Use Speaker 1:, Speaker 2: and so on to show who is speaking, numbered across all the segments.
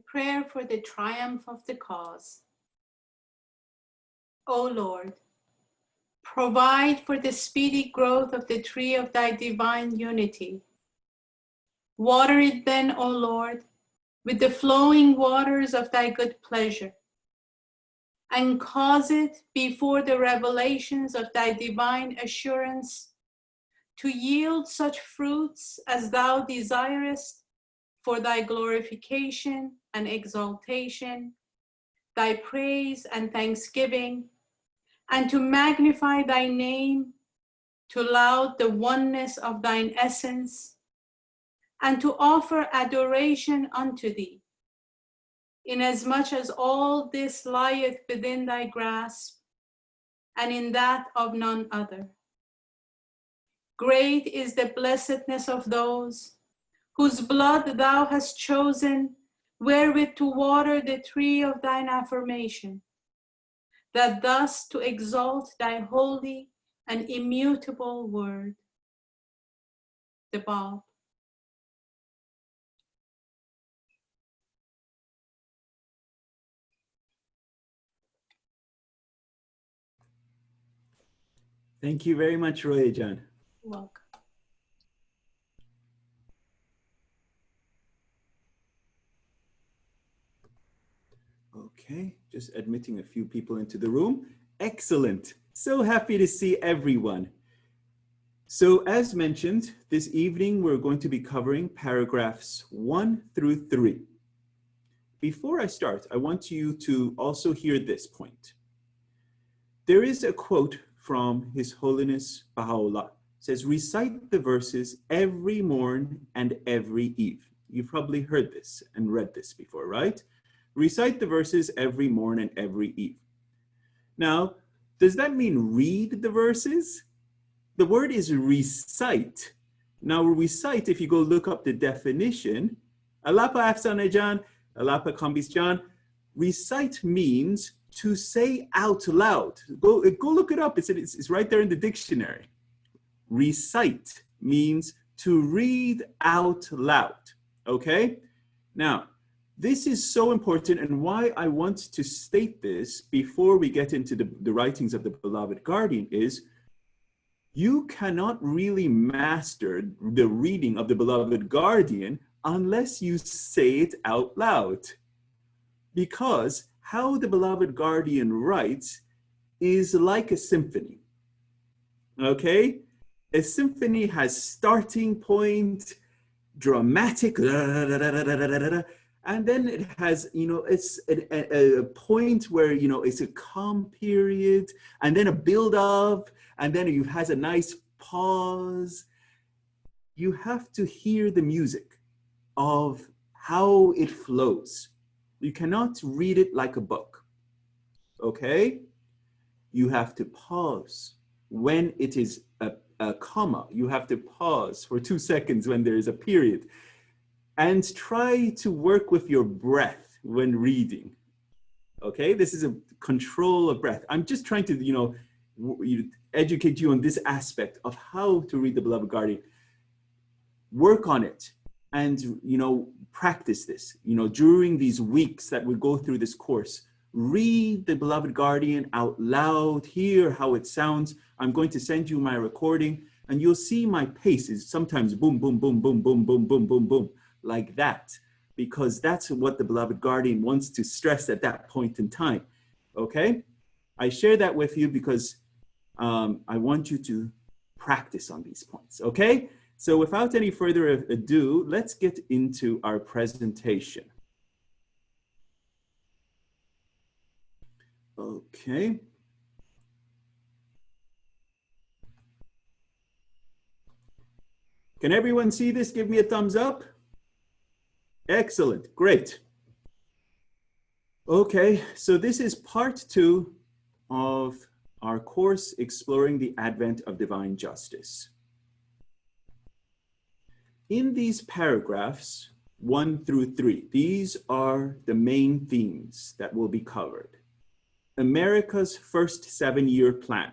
Speaker 1: Prayer for the triumph of the cause. O Lord, provide for the speedy growth of the tree of thy divine unity. Water it then, O Lord, with the flowing waters of thy good pleasure, and cause it before the revelations of thy divine assurance to yield such fruits as thou desirest for thy glorification and exaltation, thy praise and thanksgiving, and to magnify thy name, to laud the oneness of thine essence, and to offer adoration unto thee, inasmuch as all this lieth within thy grasp, and in that of none other. Great is the blessedness of those whose blood thou hast chosen, wherewith to water the tree of thine affirmation, that thus to exalt thy holy and immutable word. The Bab.
Speaker 2: Thank you very much, Roya Jan.
Speaker 1: Welcome.
Speaker 2: Okay, just admitting a few people into the room. Excellent. So happy to see everyone. So as mentioned, this evening we're going to be covering paragraphs 1 through 3. Before I start, I want you to also hear this point. There is a quote from His Holiness Baha'u'llah. It says, recite the verses every morn and every eve. You've probably heard this and read this before, right? Recite the verses every morn and every eve. Now, does that mean read the verses? The word is recite. Now, recite, if you go look up the definition, Alapa Afsanajan, Alapa Kambisjan, recite means to say out loud. Go look it up. It's right there in the dictionary. Recite means to read out loud. Okay? Now, this is so important, and why I want to state this before we get into the writings of the beloved guardian is you cannot really master the reading of the beloved guardian unless you say it out loud. Because how the beloved guardian writes is like a symphony. Okay? A symphony has starting point, dramatic, and then it has, it's a point where, it's a calm period, and then a build up, and then it has a nice pause. You have to hear the music of how it flows. You cannot read it like a book, okay? You have to pause when it is a comma. You have to pause for 2 seconds when there is a period. And try to work with your breath when reading, okay? This is a control of breath. I'm just trying to, educate you on this aspect of how to read the beloved guardian. Work on it and, practice this, during these weeks that we go through this course. Read the beloved guardian out loud, hear how it sounds. I'm going to send you my recording and you'll see my pace is sometimes boom, boom, boom, boom, boom, boom, boom, boom, boom. Like that, because that's what the beloved guardian wants to stress at that point in time, okay? I share that with you because I want you to practice on these points, okay? So without any further ado, let's get into our presentation. Okay. Can everyone see this? Give me a thumbs up. Excellent, great. Okay, so this is part 2 of our course exploring the advent of divine justice. In these paragraphs 1 through 3, these are the main themes that will be covered. America's first 7-year plan.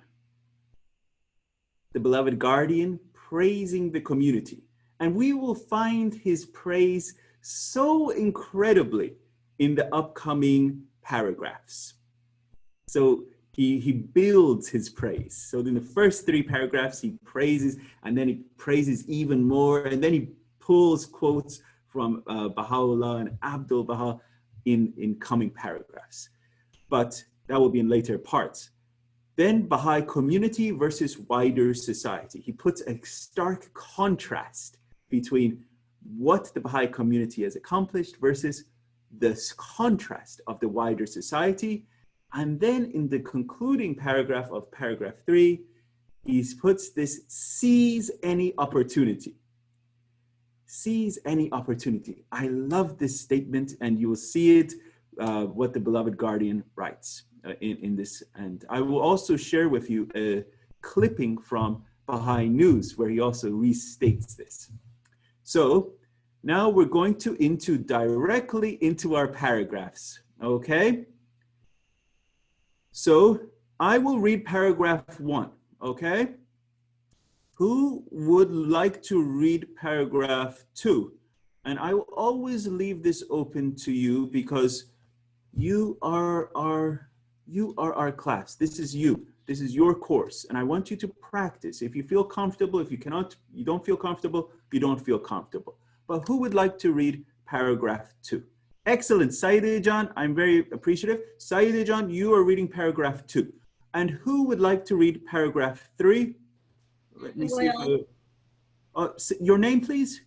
Speaker 2: The beloved guardian praising the community, and we will find his praise so incredibly in the upcoming paragraphs. So he builds his praise. So in the first 3 paragraphs, he praises, and then he praises even more, and then he pulls quotes from Baha'u'llah and Abdul Baha in coming paragraphs. But that will be in later parts. Then Baha'i community versus wider society. He puts a stark contrast between what the Baha'i community has accomplished versus this contrast of the wider society. And then in the concluding paragraph of paragraph 3, he puts this: seize any opportunity. Seize any opportunity. I love this statement, and you will see it, what the beloved guardian writes in this. And I will also share with you a clipping from Baha'i News where he also restates this. So now we're going to directly into our paragraphs, okay? So I will read paragraph 1, okay? Who would like to read paragraph 2? And I will always leave this open to you because you are our class. This is you. This is your course. And I want you to practice. If you feel comfortable, if you don't feel comfortable, you don't feel comfortable. But who would like to read paragraph 2? Excellent. Saeed Jan, I'm very appreciative. Saeed Jan, you are reading paragraph 2. And who would like to read paragraph 3? Let me see your name, please.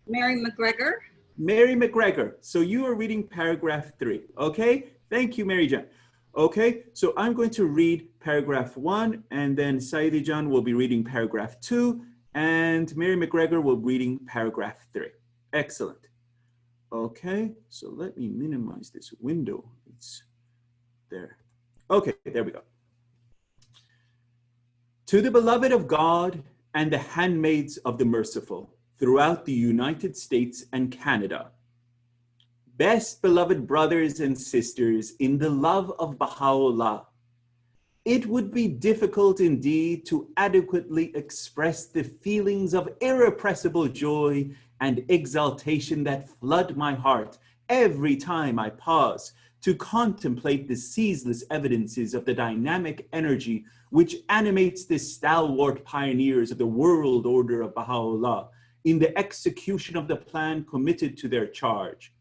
Speaker 3: Mary McGregor.
Speaker 2: Mary McGregor. So you are reading paragraph 3. Okay. Thank you, Mary Jan. Okay. So I'm going to read paragraph 1, and then Saeed Jan will be reading paragraph 2, and Mary McGregor will be reading paragraph 3. Excellent. Okay. So let me minimize this window. It's there. Okay. There we go. To the beloved of God and the handmaids of the merciful throughout the United States and Canada, best beloved brothers and sisters in the love of Baha'u'llah, it would be difficult indeed to adequately express the feelings of irrepressible joy and exaltation that flood my heart every time I pause to contemplate the ceaseless evidences of the dynamic energy which animates the stalwart pioneers of the world order of Baha'u'llah in the execution of the plan committed to their charge.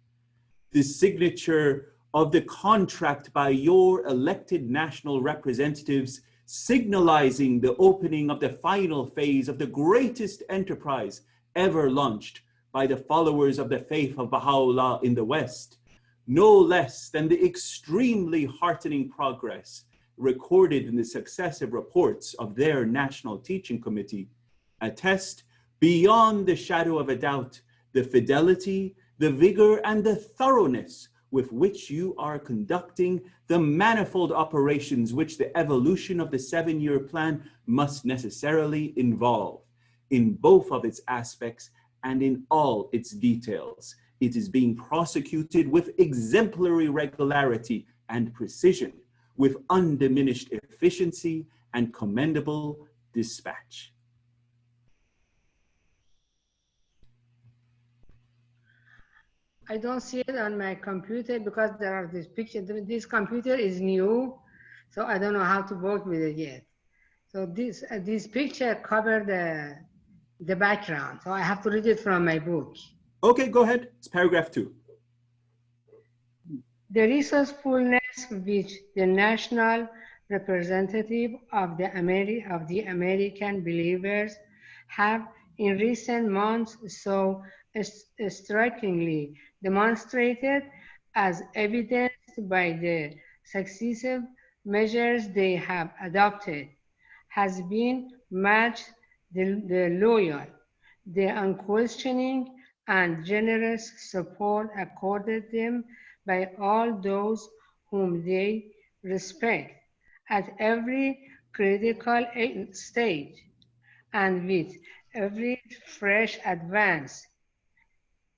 Speaker 2: The signature of the contract by your elected national representatives signalizing the opening of the final phase of the greatest enterprise ever launched by the followers of the faith of Baha'u'llah in the West, no less than the extremely heartening progress recorded in the successive reports of their National Teaching Committee, attest beyond the shadow of a doubt the fidelity, the vigor, and the thoroughness with which you are conducting the manifold operations which the evolution of the 7-year plan must necessarily involve. In both of its aspects and in all its details, it is being prosecuted with exemplary regularity and precision, with undiminished efficiency and commendable dispatch.
Speaker 4: I don't see it on my computer because there are these pictures. This computer is new, so I don't know how to work with it yet. So this picture covered the background, so I have to read it from my book.
Speaker 2: Okay, go ahead. It's paragraph 2.
Speaker 4: The resourcefulness which the national representative of the American believers have in recent months so strikingly demonstrated, as evidenced by the successive measures they have adopted, has been matched the loyal, the unquestioning and generous support accorded them by all those whom they respect at every critical stage, and with every fresh advance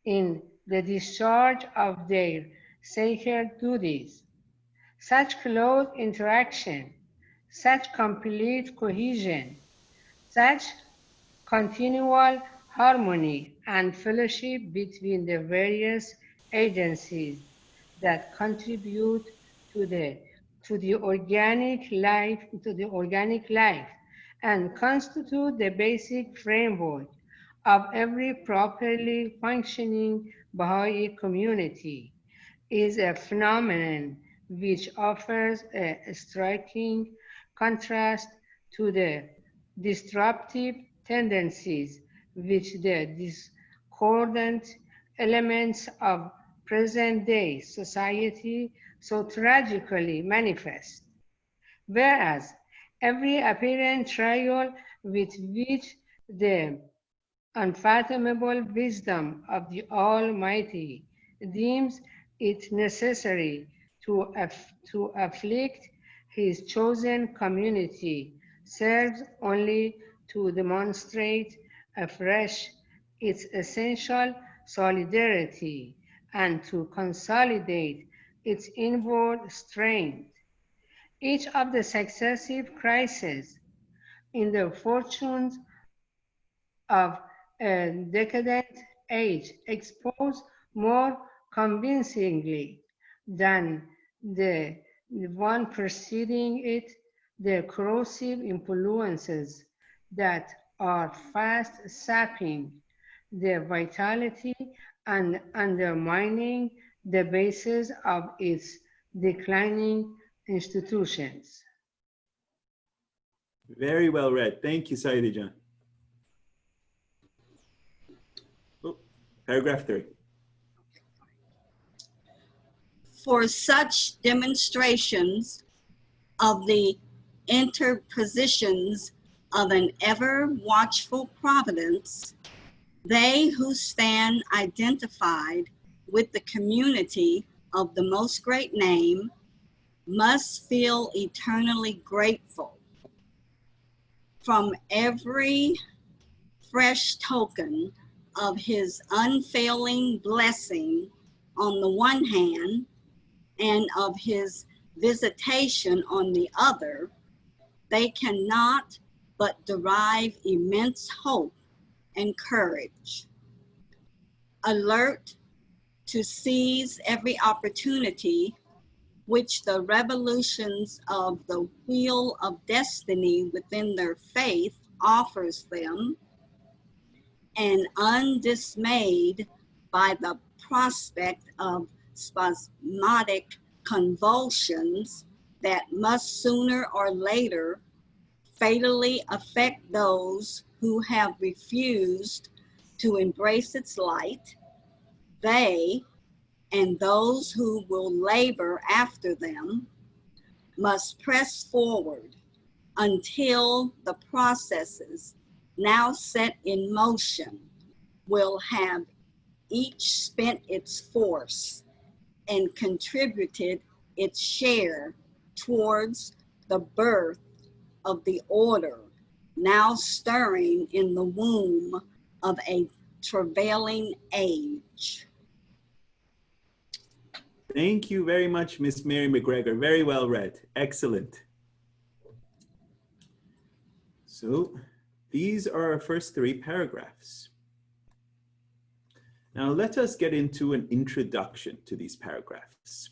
Speaker 4: in the discharge of their sacred duties. Such close interaction, such complete cohesion, such continual harmony and fellowship between the various agencies that contribute to the organic life and constitute the basic framework of every properly functioning Baha'i community, is a phenomenon which offers a striking contrast to the disruptive tendencies which the discordant elements of present day society so tragically manifest. Whereas every apparent trial with which the unfathomable wisdom of the Almighty deems it necessary to afflict His chosen community serves only to demonstrate afresh its essential solidarity and to consolidate its inward strength. Each of the successive crises in the fortunes of a decadent age expose more convincingly than the one preceding it the corrosive influences that are fast sapping the vitality and undermining the basis of its declining institutions.
Speaker 2: Very well read. Thank you, Saidi Jan. Oh, paragraph 3.
Speaker 3: For such demonstrations of the interpositions of an ever watchful providence, they who stand identified with the community of the Most Great Name must feel eternally grateful. From every fresh token of His unfailing blessing on the one hand, and of His visitation on the other, they cannot but derive immense hope and courage. Alert to seize every opportunity which the revolutions of the wheel of destiny within their faith offers them, and undismayed by the prospect of spasmodic convulsions that must sooner or later fatally affect those who have refused to embrace its light, they and those who will labor after them must press forward until the processes now set in motion will have each spent its force and contributed its share towards the birth of the order now stirring in the womb of a travailing age.
Speaker 2: Thank you very much, Miss Mary McGregor. Very well read. Excellent. So these are our first 3 paragraphs. Now let us get into an introduction to these paragraphs.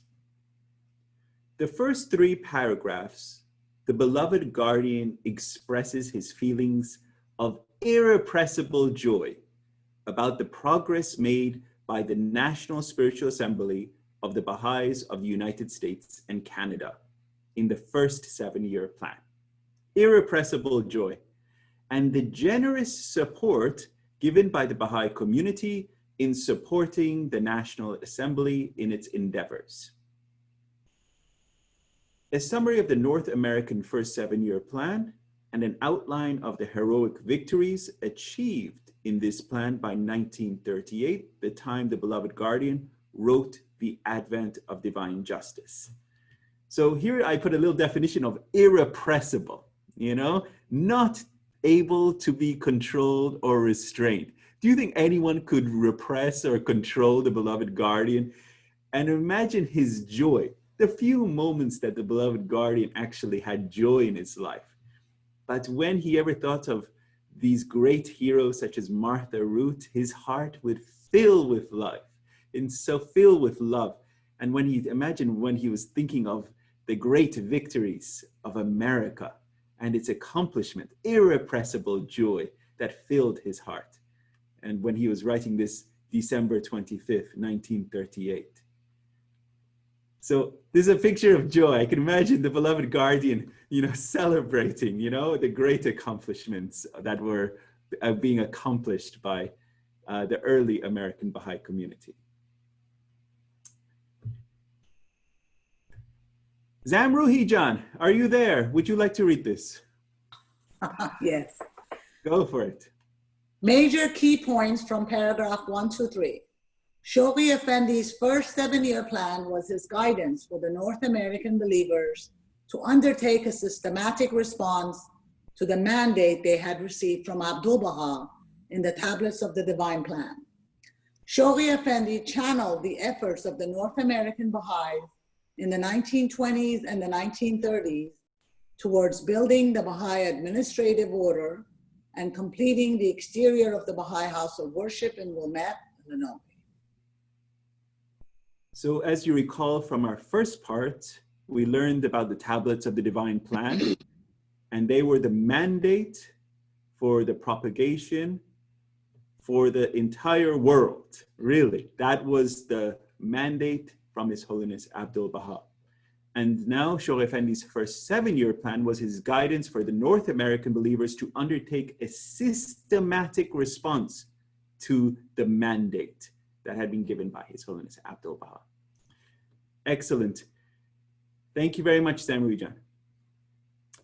Speaker 2: The first 3 paragraphs, the beloved guardian expresses his feelings of irrepressible joy about the progress made by the National Spiritual Assembly of the Baha'is of the United States and Canada in the first 7-year plan. Irrepressible joy, and the generous support given by the Baha'i community in supporting the National Assembly in its endeavors. A summary of the North American first 7-year plan and an outline of the heroic victories achieved in this plan by 1938, the time the beloved guardian wrote The Advent of Divine Justice. So here I put a little definition of irrepressible, not able to be controlled or restrained. Do you think anyone could repress or control the beloved guardian? And imagine his joy, the few moments that the beloved guardian actually had joy in his life. But when he ever thought of these great heroes such as Martha Root, his heart would fill with love, and so fill with love. And when he was thinking of the great victories of America and its accomplishment, irrepressible joy that filled his heart. And when he was writing this December 25th, 1938. So this is a picture of joy. I can imagine the beloved guardian, celebrating, the great accomplishments that were being accomplished by the early American Baha'i community. Zamruhi Jan, are you there? Would you like to read this?
Speaker 5: Yes.
Speaker 2: Go for it.
Speaker 5: Major key points from paragraph 1 to 3. Shoghi Effendi's first 7-year plan was his guidance for the North American believers to undertake a systematic response to the mandate they had received from Abdul Baha in the tablets of the Divine Plan. Shoghi Effendi channeled the efforts of the North American Baha'is in the 1920s and the 1930s towards building the Baha'i administrative order and completing the exterior of the Baha'i House of Worship in Wilmette, Illinois.
Speaker 2: So as you recall from our first part, we learned about the tablets of the Divine Plan, and they were the mandate for the propagation for the entire world, really. That was the mandate from His Holiness Abdul Baha. And now Shoghi Effendi's first 7-year plan was his guidance for the North American believers to undertake a systematic response to the mandate that had been given by His Holiness Abdul Baha. Excellent. Thank you very much, Samrujan.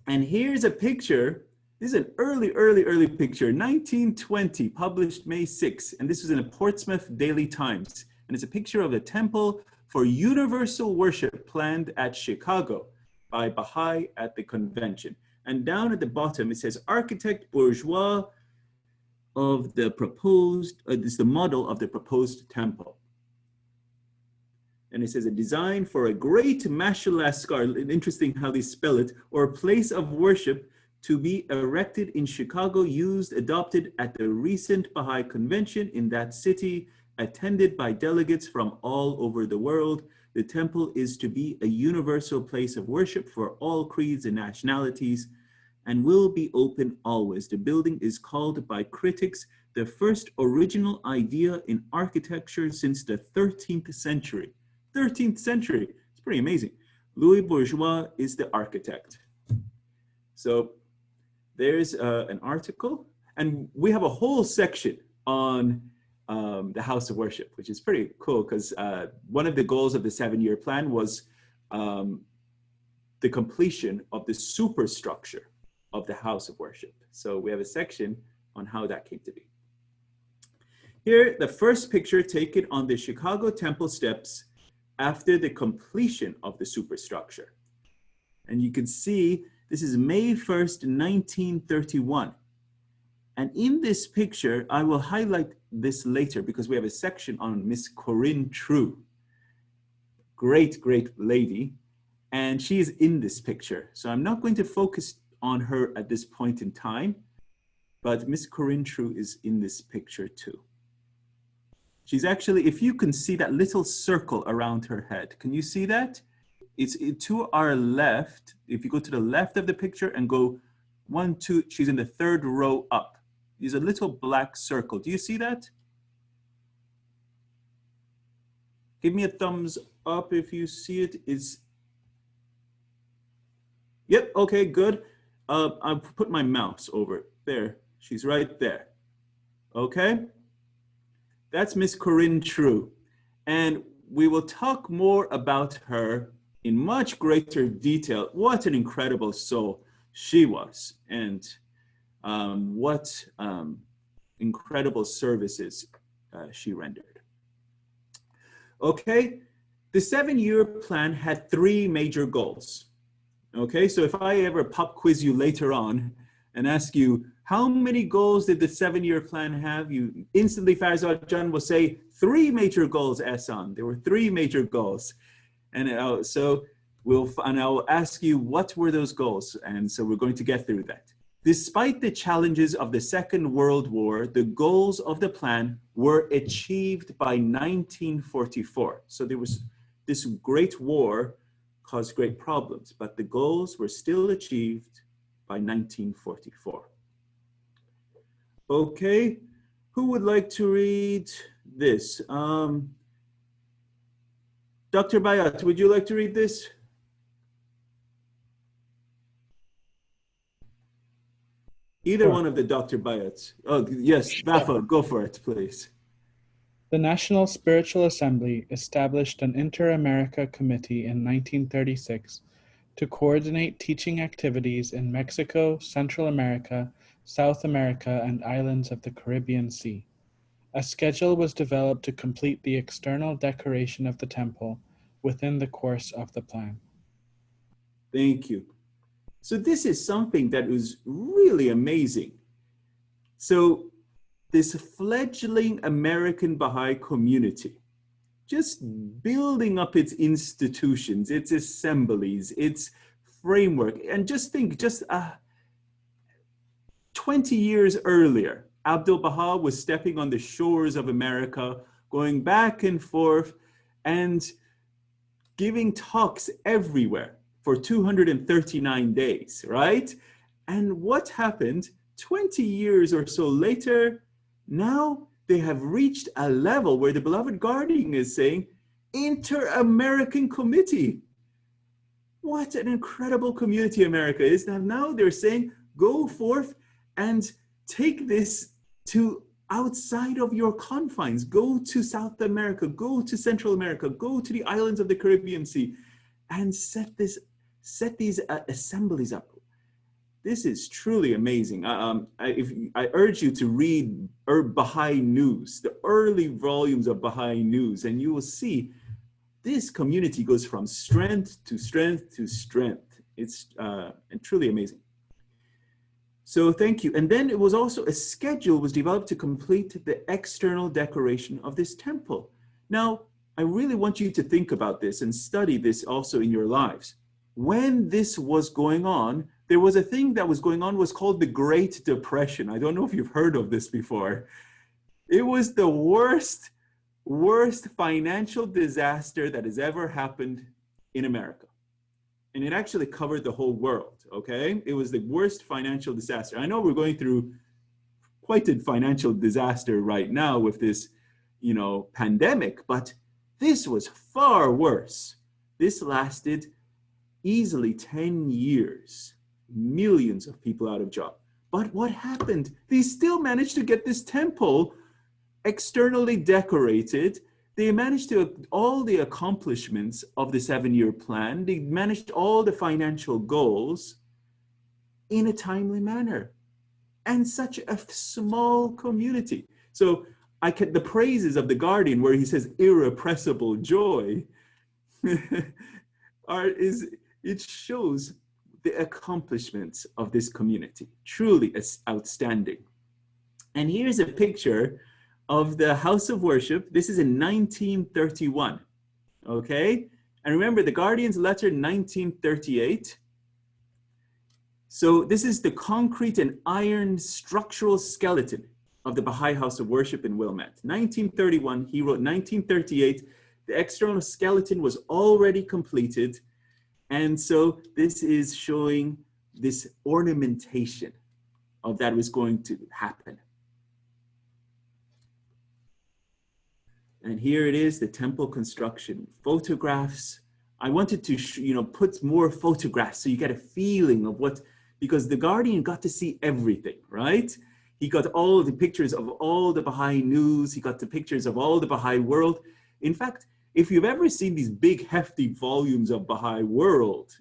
Speaker 2: And here's a picture. This is an early picture, 1920, published May 6. And this was in a Portsmouth Daily Times. And it's a picture of the temple for universal worship planned at Chicago by Baha'i at the convention. And down at the bottom, it says, architect bourgeois of the proposed, this is the model of the proposed temple. And it says a design for a great mashalaskar, interesting how they spell it, or place of worship to be erected in Chicago, adopted at the recent Baha'i convention in that city, attended by delegates from all over the world. The temple is to be a universal place of worship for all creeds and nationalities and will be open always. The building is called by critics the first original idea in architecture since the 13th century. 13th century, it's pretty amazing. Louis Bourgeois is the architect. So there's an article, and we have a whole section on the House of Worship, which is pretty cool because one of the goals of the 7-year plan was the completion of the superstructure of the House of Worship. So we have a section on how that came to be. Here, the first picture taken on the Chicago Temple steps after the completion of the superstructure. And you can see this is May 1st, 1931. And in this picture, I will highlight this later because we have a section on Miss Corinne True. Great, great lady. And she is in this picture. So I'm not going to focus on her at this point in time, but Miss Corinne True is in this picture too. She's actually, if you can see that little circle around her head, can you see that? It's to our left. If you go to the left of the picture and go 1, 2, she's in the 3rd row up. There's a little black circle. Do you see that? Give me a thumbs up if you see it. Yep, okay, good. I'll put my mouse over it. There, she's right there. Okay? That's Miss Corinne True. And we will talk more about her in much greater detail. What an incredible soul she was. And what incredible services she rendered. Okay, the 7-year plan had 3 major goals. Okay, so if I ever pop quiz you later on and ask you, how many goals did the 7-year plan have? You instantly, Farzad Jan will say 3 major goals, Ehsan. There were 3 major goals. And so I'll ask you, what were those goals? And so we're going to get through that. Despite the challenges of the Second World War, the goals of the plan were achieved by 1944. So there was this great war caused great problems, but the goals were still achieved by 1944. Okay, who would like to read this? Dr. Bayat, would you like to read this? Either
Speaker 6: Sure.
Speaker 2: one of the Dr. Bayats. Oh, yes, Vafa, go for it, please.
Speaker 6: The National Spiritual Assembly established an Inter-America Committee in 1936 to coordinate teaching activities in Mexico, Central America, South America, and islands of the Caribbean Sea. A schedule was developed to complete the external decoration of the temple within the course of the plan.
Speaker 2: Thank you. So this is something that was really amazing. So this fledgling American Baha'i community, just building up its institutions, its assemblies, its framework, and just think, 20 years earlier, Abdu'l-Baha was stepping on the shores of America, going back and forth and giving talks everywhere for 239 days, right? And what happened 20 years or so later? Now they have reached a level where the beloved guardian is saying, Inter-American Committee. What an incredible community America is. Now they're saying, go forth and take this to outside of your confines. Go to South America, go to Central America, go to the islands of the Caribbean Sea, and set these assemblies up. This is truly amazing. I urge you to read Baha'i News, the early volumes of Baha'i News, and you will see this community goes from strength to strength to strength. It's truly amazing. So thank you. And then it was also a schedule was developed to complete the external decoration of this temple. Now, I really want you to think about this and study this also in your lives. When this was going on, there was a thing that was going on was called the Great Depression. I don't know if you've heard of this before. It was the worst financial disaster that has ever happened in America. And it actually covered the whole world, okay? It was the worst financial disaster. I know we're going through quite a financial disaster right now with this, pandemic, but this was far worse. This lasted easily 10 years, millions of people out of job. But what happened? They still managed to get this temple externally decorated. They managed to all the accomplishments of the 7-year plan. They managed all the financial goals in a timely manner, and such a small community. So the praises of the Guardian, where he says irrepressible joy, it shows the accomplishments of this community. Truly outstanding. And here's a picture of the house of worship. This is in 1931, okay? And remember the Guardian's letter, 1938. So this is the concrete and iron structural skeleton of the Baha'i house of worship in Wilmette. 1931, he wrote 1938, the external skeleton was already completed. And so this is showing this ornamentation of that was going to happen. And here it is, the temple construction. Photographs. I wanted to, put more photographs so you get a feeling of what, because the Guardian got to see everything, right? He got all the pictures of all the Baha'i News. He got the pictures of all the Baha'i World. In fact, if you've ever seen these big, hefty volumes of Baha'i World,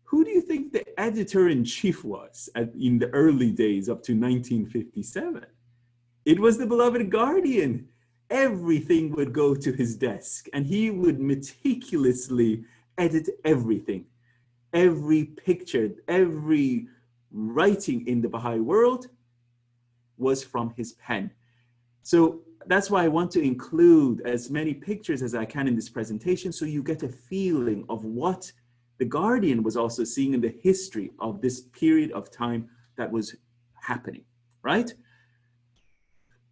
Speaker 2: who do you think the editor-in-chief was in the early days up to 1957? It was the beloved Guardian. Everything would go to his desk and he would meticulously edit everything. Every picture, every writing in the Baha'i World was from his pen. So that's why I want to include as many pictures as I can in this presentation so you get a feeling of what the Guardian was also seeing in the history of this period of time that was happening, right?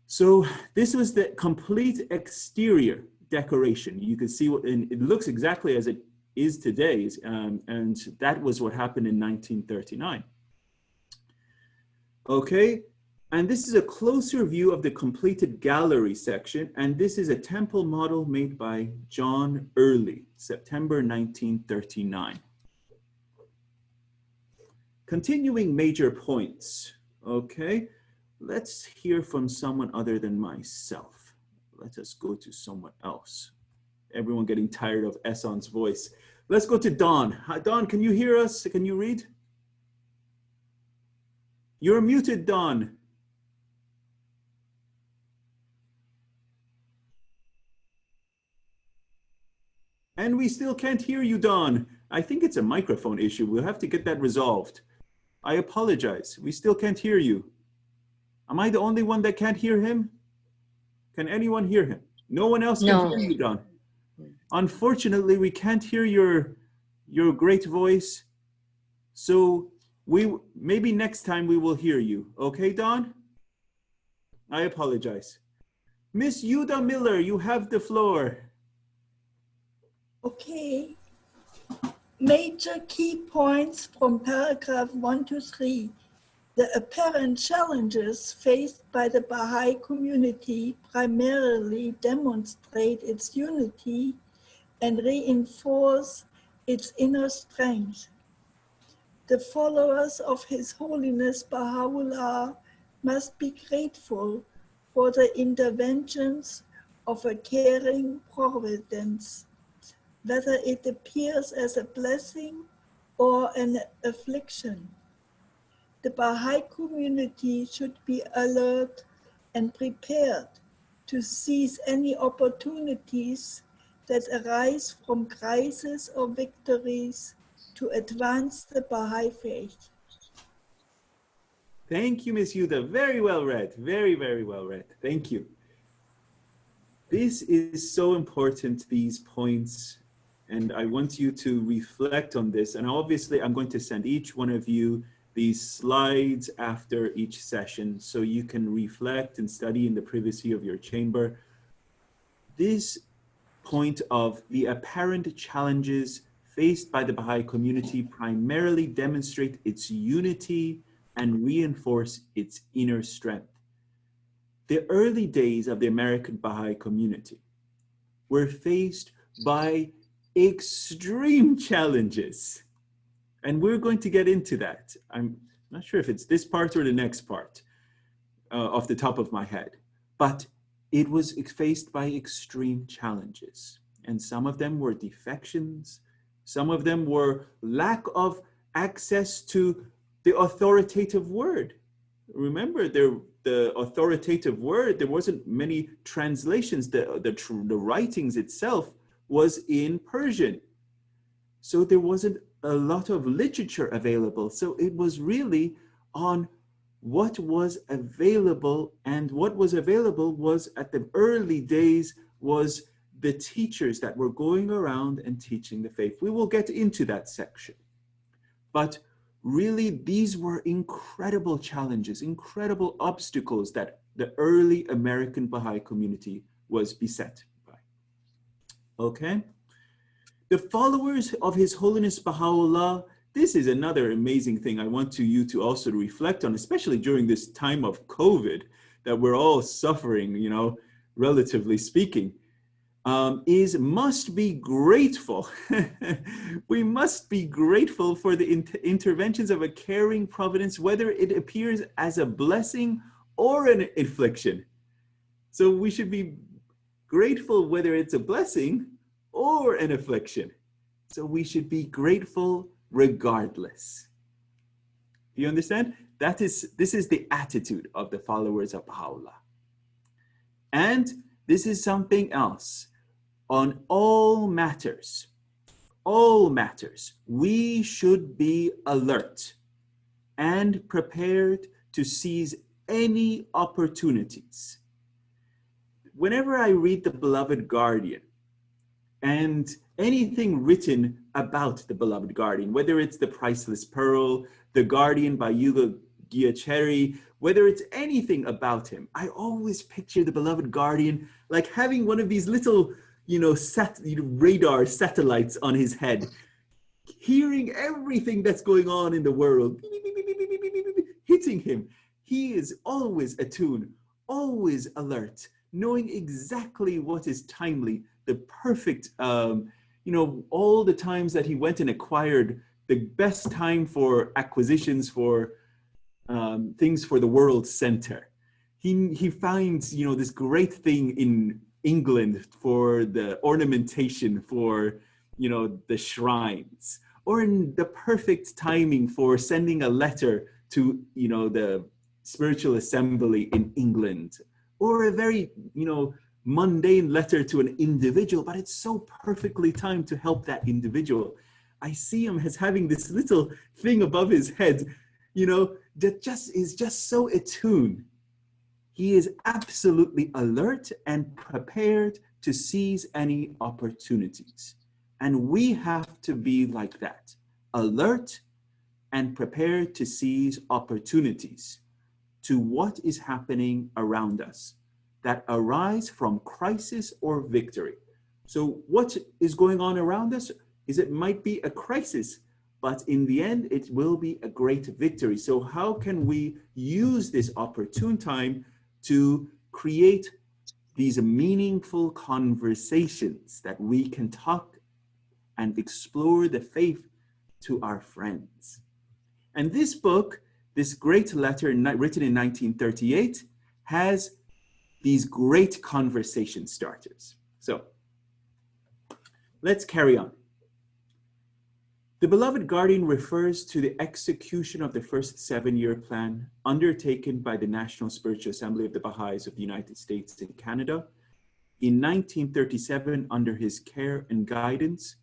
Speaker 2: So this was the complete exterior decoration. You can see what, and it looks exactly as it is today, and that was what happened in 1939. Okay, and this is a closer view of the completed gallery section, and this is a temple model made by John Early, September 1939. Continuing major points, okay? Let's hear from someone other than myself. Let us go to someone else. Everyone getting tired of Eson's voice. Let's go to Dawn. Hi, Dawn, can you hear us? Can you read? You're muted, Dawn. And we still can't hear you, Dawn. I think it's a microphone issue. We'll have to get that resolved. I apologize. We still can't hear you. Am I the only one that can't hear him? Can anyone hear him? No one else can hear you, Dawn. Unfortunately, we can't hear your great voice. So maybe next time we will hear you. Okay, Dawn? I apologize. Miss Yuda Miller, you have the floor.
Speaker 7: Okay. Major key points from paragraph 1 to 3. The apparent challenges faced by the Baha'i community primarily demonstrate its unity and reinforce its inner strength. The followers of His Holiness Baha'u'llah must be grateful for the interventions of a caring providence, whether it appears as a blessing or an affliction. The Baha'i community should be alert and prepared to seize any opportunities that arise from crises or victories to advance the Baha'i faith.
Speaker 2: Thank you, Miss Yuda. Very well read. Very, very well read. Thank you. This is so important, these points, and I want you to reflect on this. And obviously, I'm going to send each one of you these slides after each session so you can reflect and study in the privacy of your chamber. This point of the apparent challenges faced by the Baha'i community primarily demonstrate its unity and reinforce its inner strength. The early days of the American Baha'i community were faced by extreme challenges. And we're going to get into that. I'm not sure if it's this part or the next part off the top of my head, but it was faced by extreme challenges. And some of them were defections. Some of them were lack of access to the authoritative word. Remember, the authoritative word, there wasn't many translations. The writings itself was in Persian. So there wasn't a lot of literature available. So it was really on what was available, and what was available was at the early days was the teachers that were going around and teaching the faith. We will get into that section. But really, these were incredible challenges, incredible obstacles that the early American Baha'i community was beset by. Okay? The followers of His Holiness Baha'u'llah, this is another amazing thing I want you to also reflect on, especially during this time of COVID that we're all suffering, you know, relatively speaking, must be grateful. We must be grateful for the interventions of a caring providence, whether it appears as a blessing or an affliction. So we should be grateful whether it's a blessing or an affliction. So we should be grateful regardless. Do you understand? This is the attitude of the followers of Baha'u'llah. And this is something else. On all matters, we should be alert and prepared to seize any opportunities. Whenever I read the Beloved Guardian and anything written about the Beloved Guardian, whether it's The Priceless Pearl, The Guardian by Yuga Gyacheri, whether it's anything about him, I always picture the Beloved Guardian like having one of these little radar satellites on his head, hearing everything that's going on in the world, hitting him. He is always attuned, always alert, knowing exactly what is timely, the perfect, all the times that he went and acquired the best time for acquisitions for things for the World Center. He finds, this great thing in England for the ornamentation for, the shrines, or in the perfect timing for sending a letter to, the spiritual assembly in England, or a very, mundane letter to an individual, but it's so perfectly timed to help that individual. I see him as having this little thing above his head, that is just so attuned. He is absolutely alert and prepared to seize any opportunities. And we have to be like that, alert and prepared to seize opportunities to what is happening around us that arise from crisis or victory. So what is going on around us is it might be a crisis, but in the end, it will be a great victory. So how can we use this opportune time to create these meaningful conversations that we can talk and explore the faith to our friends? And this book, this great letter written in 1938, has these great conversation starters. So let's carry on. The beloved guardian refers to the execution of the first 7-year plan undertaken by the National Spiritual Assembly of the Baha'is of the United States and Canada in 1937 under his care and guidance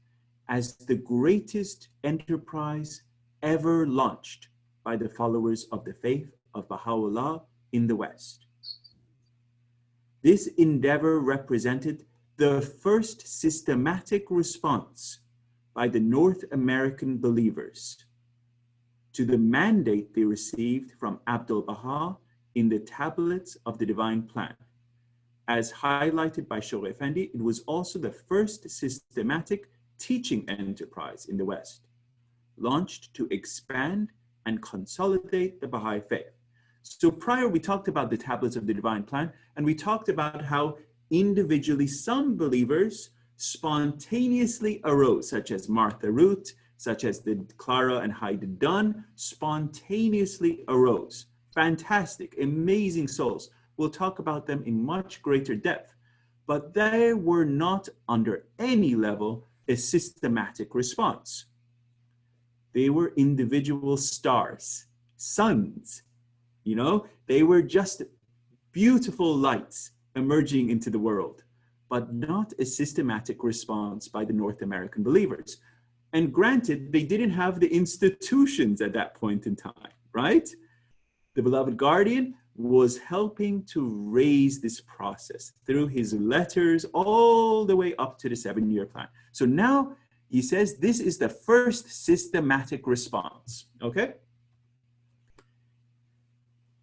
Speaker 2: as the greatest enterprise ever launched by the followers of the faith of Baha'u'llah in the West. This endeavor represented the first systematic response by the North American believers to the mandate they received from Abdu'l-Baha in the tablets of the divine plan. As highlighted by Shoghi Effendi, it was also the first systematic teaching enterprise in the West, launched to expand and consolidate the Baha'i faith. So prior, we talked about the tablets of the divine plan, and we talked about how individually some believers spontaneously arose, such as Martha Root, such as the Clara and Haida Dunn, spontaneously arose. Fantastic, amazing souls. We'll talk about them in much greater depth, but they were not under any level a systematic response. They were individual stars, suns, they were just beautiful lights emerging into the world, but not a systematic response by the North American believers. And granted, they didn't have the institutions at that point in time, right? The beloved guardian was helping to raise this process through his letters all the way up to the 7-year plan. So now he says this is the first systematic response, okay?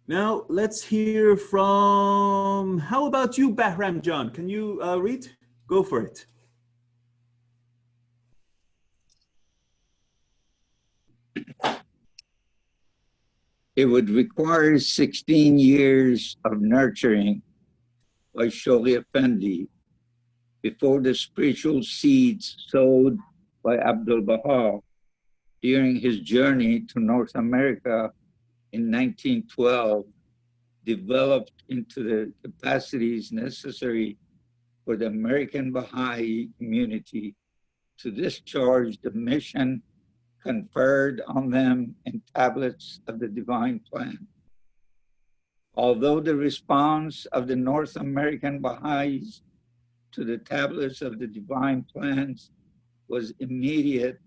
Speaker 2: Now let's hear from, how about you, Bahram John? Can you read? Go for it.
Speaker 8: It would require 16 years of nurturing by Shoghi Effendi before the spiritual seeds sowed by Abdu'l-Baha during his journey to North America in 1912 developed into the capacities necessary for the American Baha'i community to discharge the mission conferred on them in tablets of the divine plan. Although the response of the North American Baha'is to the tablets of the divine plans was immediate,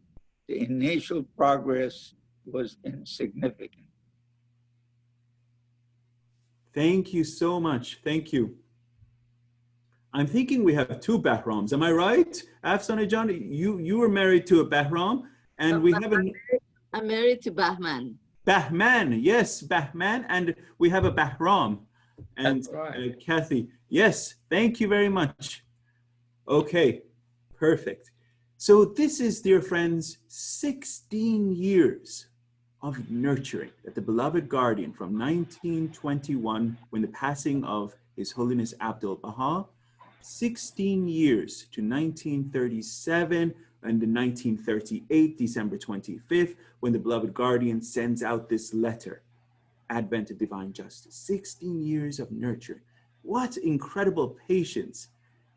Speaker 8: the initial progress was insignificant.
Speaker 2: Thank you so much. Thank you. I'm thinking we have two Bahrams. Am I right? Afsana-Jan, you were married to a Bahram, and we have a...
Speaker 9: I'm married to Bahman.
Speaker 2: Bahman, yes, Bahman, and we have a Bahram. And
Speaker 6: That's right.
Speaker 2: Kathy, yes, thank you very much. Okay, perfect. So this is, dear friends, 16 years of nurturing that the beloved guardian from 1921, when the passing of His Holiness Abdul Baha, 16 years to 1937, and in 1938, December 25th, when the beloved guardian sends out this letter, Advent of Divine Justice. 16 years of nurturing. What incredible patience.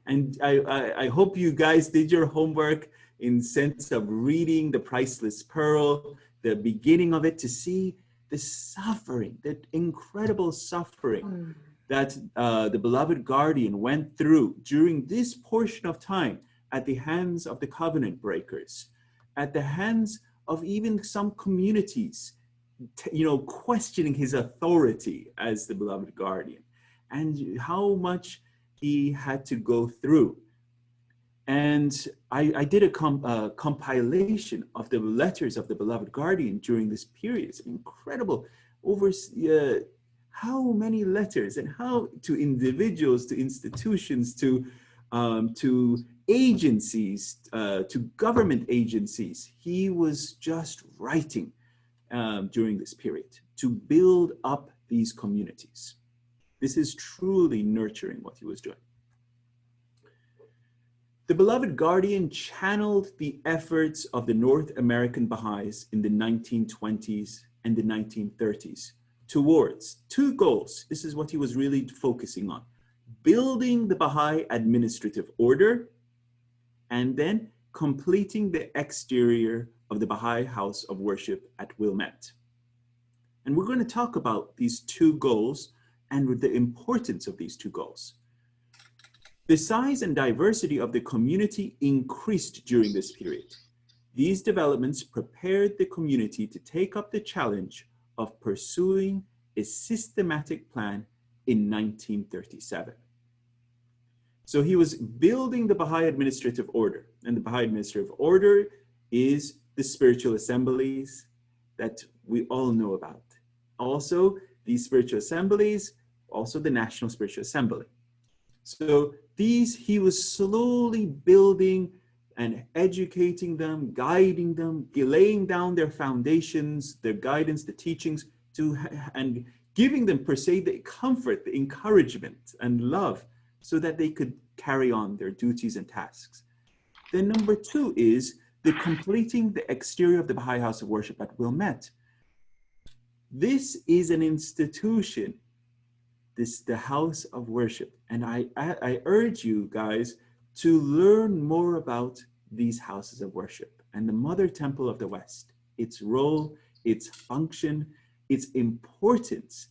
Speaker 2: And I hope you guys did your homework in sense of reading The Priceless Pearl, the beginning of it, to see the suffering, the incredible suffering that the beloved guardian went through during this portion of time at the hands of the covenant breakers, at the hands of even some communities, questioning his authority as the beloved guardian, and how much he had to go through. And I did a compilation of the letters of the beloved guardian during this period. It's incredible. Over how many letters, and how to individuals, to institutions, to agencies, to government agencies. He was just writing during this period to build up these communities. This is truly nurturing what he was doing. The beloved guardian channeled the efforts of the North American Baha'is in the 1920s and the 1930s towards two goals. This is what he was really focusing on: building the Baha'i administrative order, and then completing the exterior of the Baha'i House of Worship at Wilmette. And we're going to talk about these two goals and the importance of these two goals. The size and diversity of the community increased during this period. These developments prepared the community to take up the challenge of pursuing a systematic plan in 1937. So he was building the Baha'i administrative order, and the Baha'i administrative order is the spiritual assemblies that we all know about. Also, these spiritual assemblies, also the National Spiritual Assembly. So these, he was slowly building and educating them, guiding them, laying down their foundations, their guidance, the teachings, and giving them per se the comfort, the encouragement and love, so that they could carry on their duties and tasks. Then number two is the completing the exterior of the Baha'i House of Worship at Wilmette. This is an institution, the House of Worship. And I urge you guys to learn more about these houses of worship and the Mother Temple of the West, its role, its function, its importance,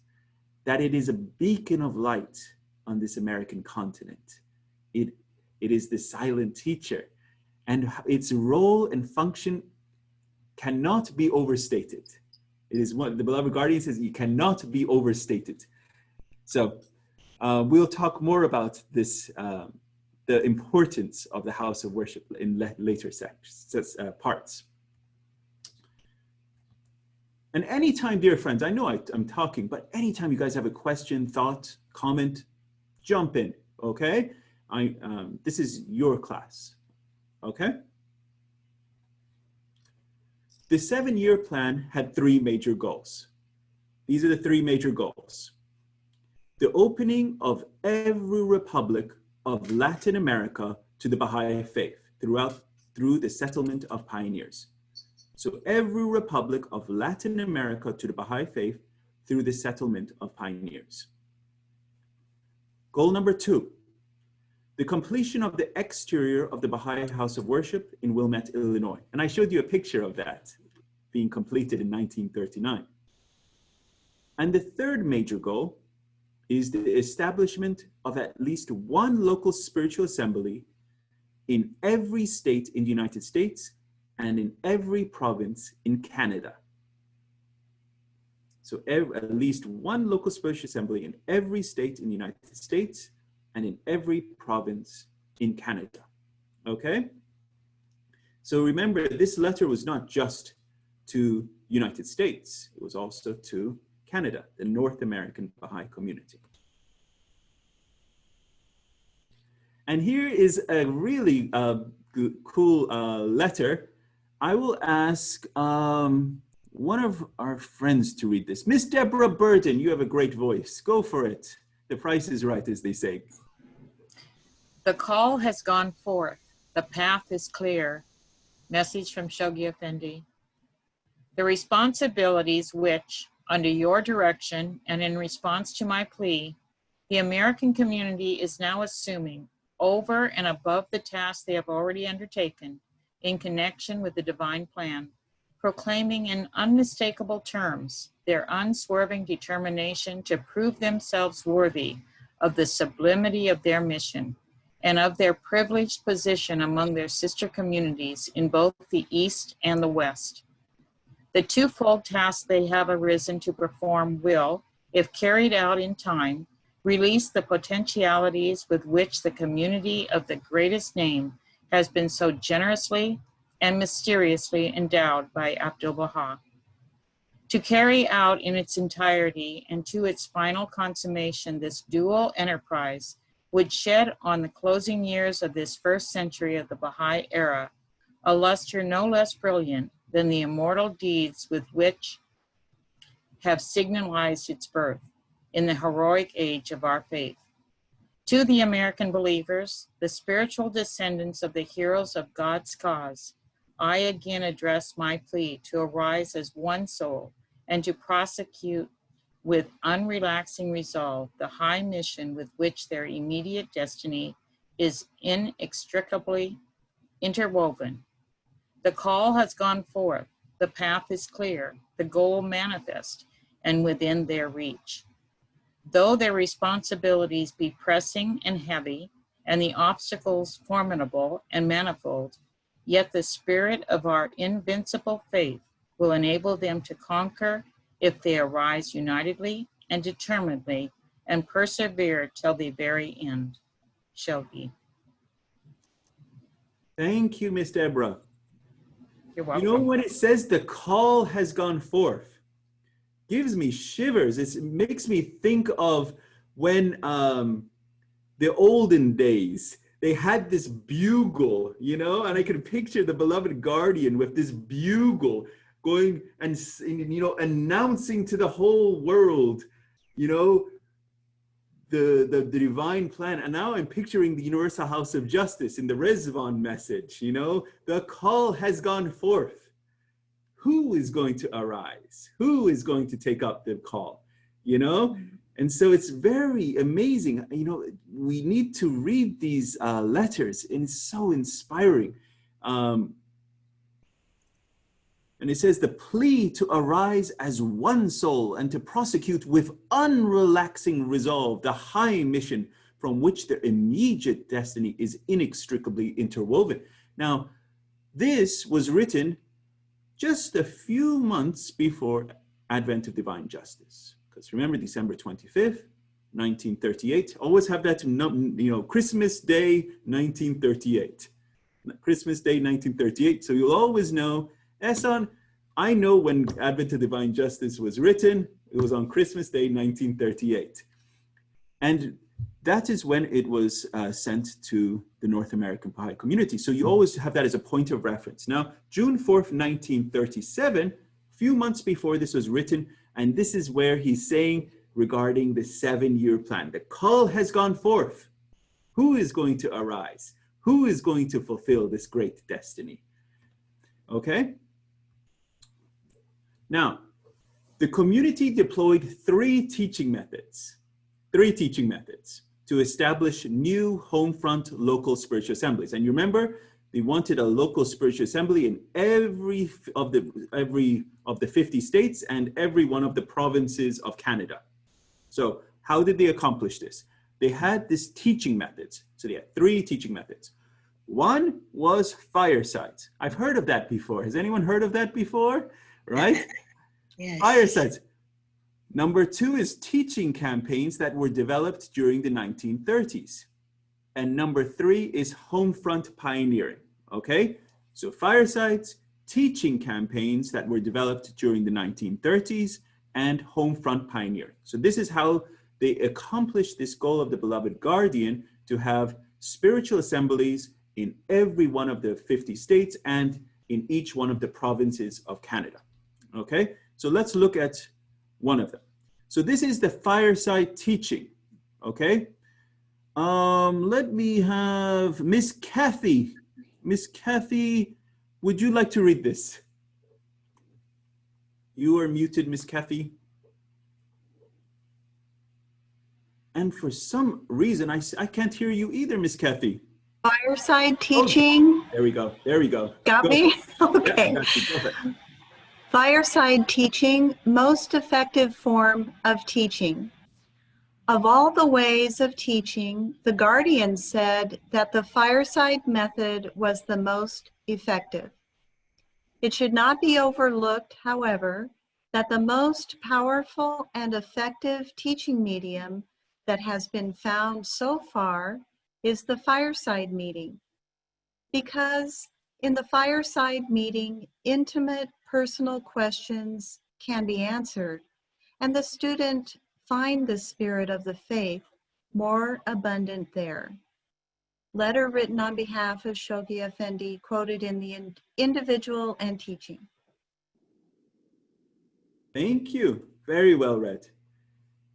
Speaker 2: that it is a beacon of light on this American continent. It is the silent teacher, and its role and function cannot be overstated. It is what the beloved guardian says, it cannot be overstated. So we'll talk more about this, the importance of the house of worship in later parts. And anytime, dear friends, I know I'm talking, but anytime you guys have a question, thought, comment, jump in, okay? This is your class, okay? The 7-year plan had 3 major goals. These are the 3 major goals. The opening of every republic of Latin America to the Baha'i faith through the settlement of pioneers. So every republic of Latin America to the Baha'i faith through the settlement of pioneers. Goal number 2, the completion of the exterior of the Baha'i House of Worship in Wilmette, Illinois. And I showed you a picture of that being completed in 1939. And the 3rd major goal is the establishment of at least 1 local spiritual assembly in every state in the United States and in every province in Canada. So at least 1 local spiritual assembly in every state in the United States and in every province in Canada, okay? So remember, this letter was not just to United States, it was also to Canada, the North American Baha'i community. And here is a really cool letter. I will ask one of our friends to read this. Miss Deborah Burton, you have a great voice. Go for it. The price is right, as they say.
Speaker 10: The call has gone forth. The path is clear. Message from Shoghi Effendi. The responsibilities which, under your direction and in response to my plea, the American community is now assuming over and above the tasks they have already undertaken in connection with the divine plan, proclaiming in unmistakable terms their unswerving determination to prove themselves worthy of the sublimity of their mission and of their privileged position among their sister communities in both the East and the West. The twofold task they have arisen to perform will, if carried out in time, release the potentialities with which the community of the greatest name has been so generously and mysteriously endowed by Abdu'l-Baha. To carry out in its entirety and to its final consummation this dual enterprise would shed on the closing years of this first century of the Baha'i era a luster no less brilliant than the immortal deeds with which have signalized its birth in the heroic age of our faith. To the American believers, the spiritual descendants of the heroes of God's cause, I again address my plea to arise as one soul and to prosecute with unrelaxing resolve the high mission with which their immediate destiny is inextricably interwoven. The call has gone forth, the path is clear, the goal manifest, and within their reach. Though their responsibilities be pressing and heavy, and the obstacles formidable and manifold, yet the spirit of our invincible faith will enable them to conquer if they arise unitedly and determinedly and persevere till the very end. Shoghi.
Speaker 2: Thank you, Miss Deborah.
Speaker 10: You're welcome.
Speaker 2: You know, when it says the call has gone forth, gives me shivers. It makes me think of when the olden days, they had this bugle, you know, and I could picture the beloved guardian with this bugle going and, you know, announcing to the whole world, you know, the divine plan. And now I'm picturing the Universal House of Justice in the Rizvan message, you know, the call has gone forth. Who is going to arise? Who is going to take up the call, you know? And so it's very amazing. You know, we need to read these letters, and it's so inspiring. And it says, the plea to arise as one soul and to prosecute with unrelaxing resolve the high mission from which their immediate destiny is inextricably interwoven. Now, this was written just a few months before Advent of Divine Justice. Because remember, December 25th, 1938, always have that, you know, Christmas Day, 1938. Christmas Day, 1938. So you'll always know, Ehsan, I know when Advent of Divine Justice was written, it was on Christmas Day, 1938. And that is when it was sent to the North American Baha'i community. So you always have that as a point of reference. Now, June 4th, 1937, a few months before this was written, and this is where he's saying regarding the 7-year plan, the call has gone forth. Who is going to arise? Who is going to fulfill this great destiny? Okay? Now, the community deployed three teaching methods to establish new home front local spiritual assemblies. And you remember, they wanted a local spiritual assembly in every of the 50 states and every one of the provinces of Canada. So how did they accomplish this? They had these teaching methods. So they had three teaching methods. One was firesides. I've heard of that before. Has anyone heard of that before? Right?
Speaker 5: Yes.
Speaker 2: Firesides. Number two is teaching campaigns that were developed during the 1930s. And number three is home front pioneering, okay? So firesides, teaching campaigns that were developed during the 1930s, and home front pioneering. So this is how they accomplished this goal of the beloved guardian to have spiritual assemblies in every one of the 50 states and in each one of the provinces of Canada. Okay, so let's look at one of them. So this is the fireside teaching. Okay, let me have Miss Kathy. Miss Kathy, would you like to read this? You are muted, Miss Kathy. And for some reason, I can't hear you either, Miss Kathy.
Speaker 11: Fireside teaching.
Speaker 2: Oh, there we go. There we go.
Speaker 11: Got me? Okay.
Speaker 2: Yeah, got you. Go ahead.
Speaker 11: Fireside teaching, most effective form of teaching. Of all the ways of teaching, the Guardian said that the fireside method was the most effective. It should not be overlooked, however, that the most powerful and effective teaching medium that has been found so far is the fireside meeting. Because in the fireside meeting, intimate personal questions can be answered, and the student find the spirit of the faith more abundant there. Letter written on behalf of Shoghi Effendi, quoted in the Individual and Teaching.
Speaker 2: Thank you. Very well read.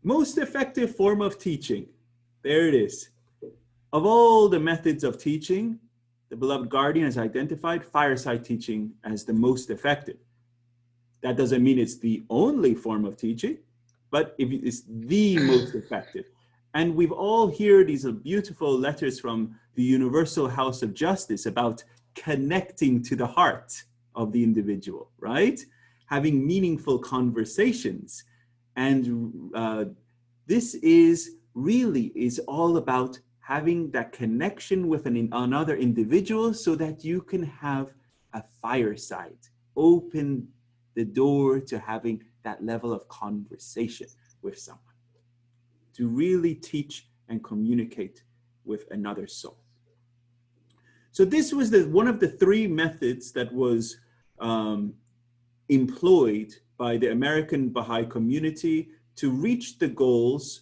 Speaker 2: Most effective form of teaching. There it is. Of all the methods of teaching, the beloved Guardian has identified fireside teaching as the most effective. That doesn't mean it's the only form of teaching, but it's the most effective. And we've all heard these beautiful letters from the Universal House of Justice about connecting to the heart of the individual, right? Having meaningful conversations. And this is all about having that connection with another individual so that you can have a fireside, open the door to having that level of conversation with someone, to really teach and communicate with another soul. So this was one of the three methods that was employed by the American Baha'i community to reach the goals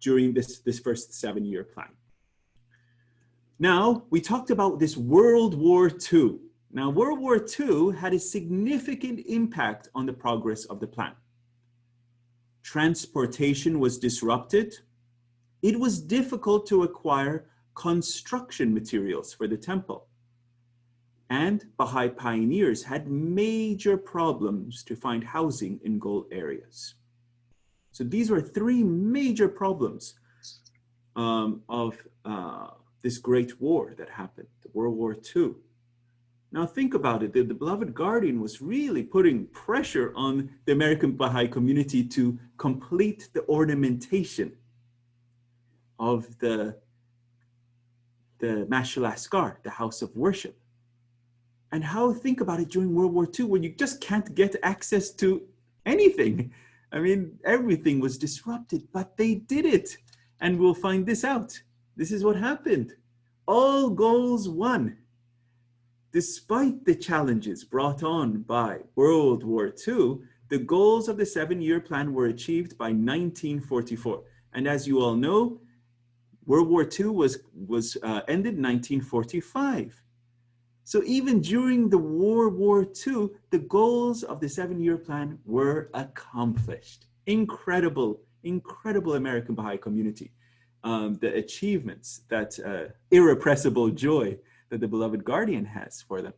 Speaker 2: during this first 7-year plan. Now, we talked about this World War II. Now, World War II had a significant impact on the progress of the plan. Transportation was disrupted. It was difficult to acquire construction materials for the temple. And Baha'i pioneers had major problems to find housing in goal areas. So these were three major problems of this great war that happened, the World War II. Now think about it, the beloved Guardian was really putting pressure on the American Baha'i community to complete the ornamentation of the Mashal Askar, the house of worship. And think about it during World War II, when you just can't get access to anything. I mean, everything was disrupted, but they did it. And we'll find this out. This is what happened. All goals won. Despite the challenges brought on by World War II, the goals of the 7-year plan were achieved by 1944. And as you all know, World War II was ended in 1945. So even during the World War II, the goals of the 7-year plan were accomplished. Incredible, incredible American Baha'i community. The achievements, that irrepressible joy that the beloved Guardian has for them.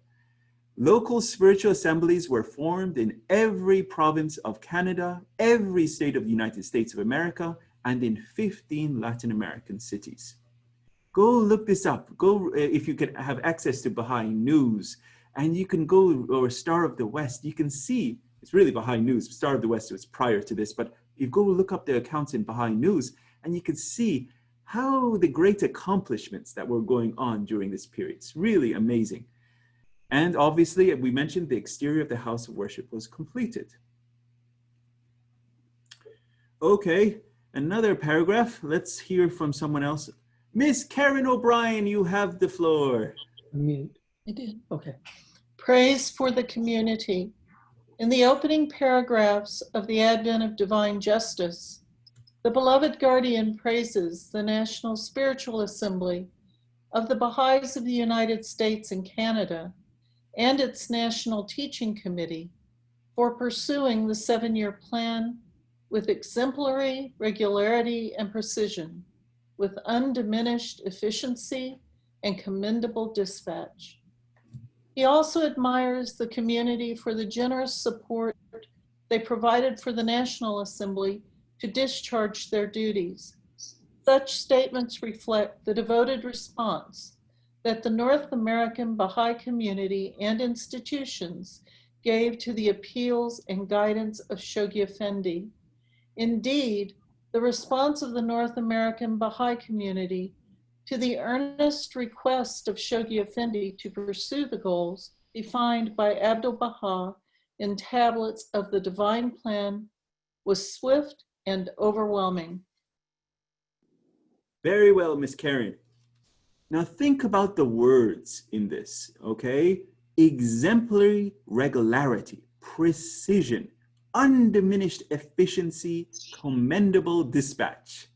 Speaker 2: Local spiritual assemblies were formed in every province of Canada, every state of the United States of America, and in 15 Latin American cities. Go look this up. Go, if you can have access to Baha'i News, and you can go, or Star of the West, you can see, it's really Baha'i News. Star of the West was prior to this, but you go look up the accounts in Baha'i News, and you can see how the great accomplishments that were going on during this period. It's really amazing. And obviously, we mentioned the exterior of the house of worship was completed. Okay, another paragraph. Let's hear from someone else. Miss Karen O'Brien, you have the floor.
Speaker 12: Mute. I did, okay. Praise for the community. In the opening paragraphs of the Advent of Divine Justice, The beloved guardian praises the National Spiritual Assembly of the Baha'is of the United States and Canada and its National Teaching Committee for pursuing the 7-year plan with exemplary regularity and precision, with undiminished efficiency and commendable dispatch. He also admires the community for the generous support they provided for the National Assembly to discharge their duties. Such statements reflect the devoted response that the North American Baha'i community and institutions gave to the appeals and guidance of Shoghi Effendi. Indeed, the response of the North American Baha'i community to the earnest request of Shoghi Effendi to pursue the goals defined by Abdu'l-Baha in tablets of the Divine Plan was swift and overwhelming.
Speaker 2: Very well, Miss Karen. Now think about the words in this, okay? Exemplary regularity, precision, undiminished efficiency, commendable dispatch.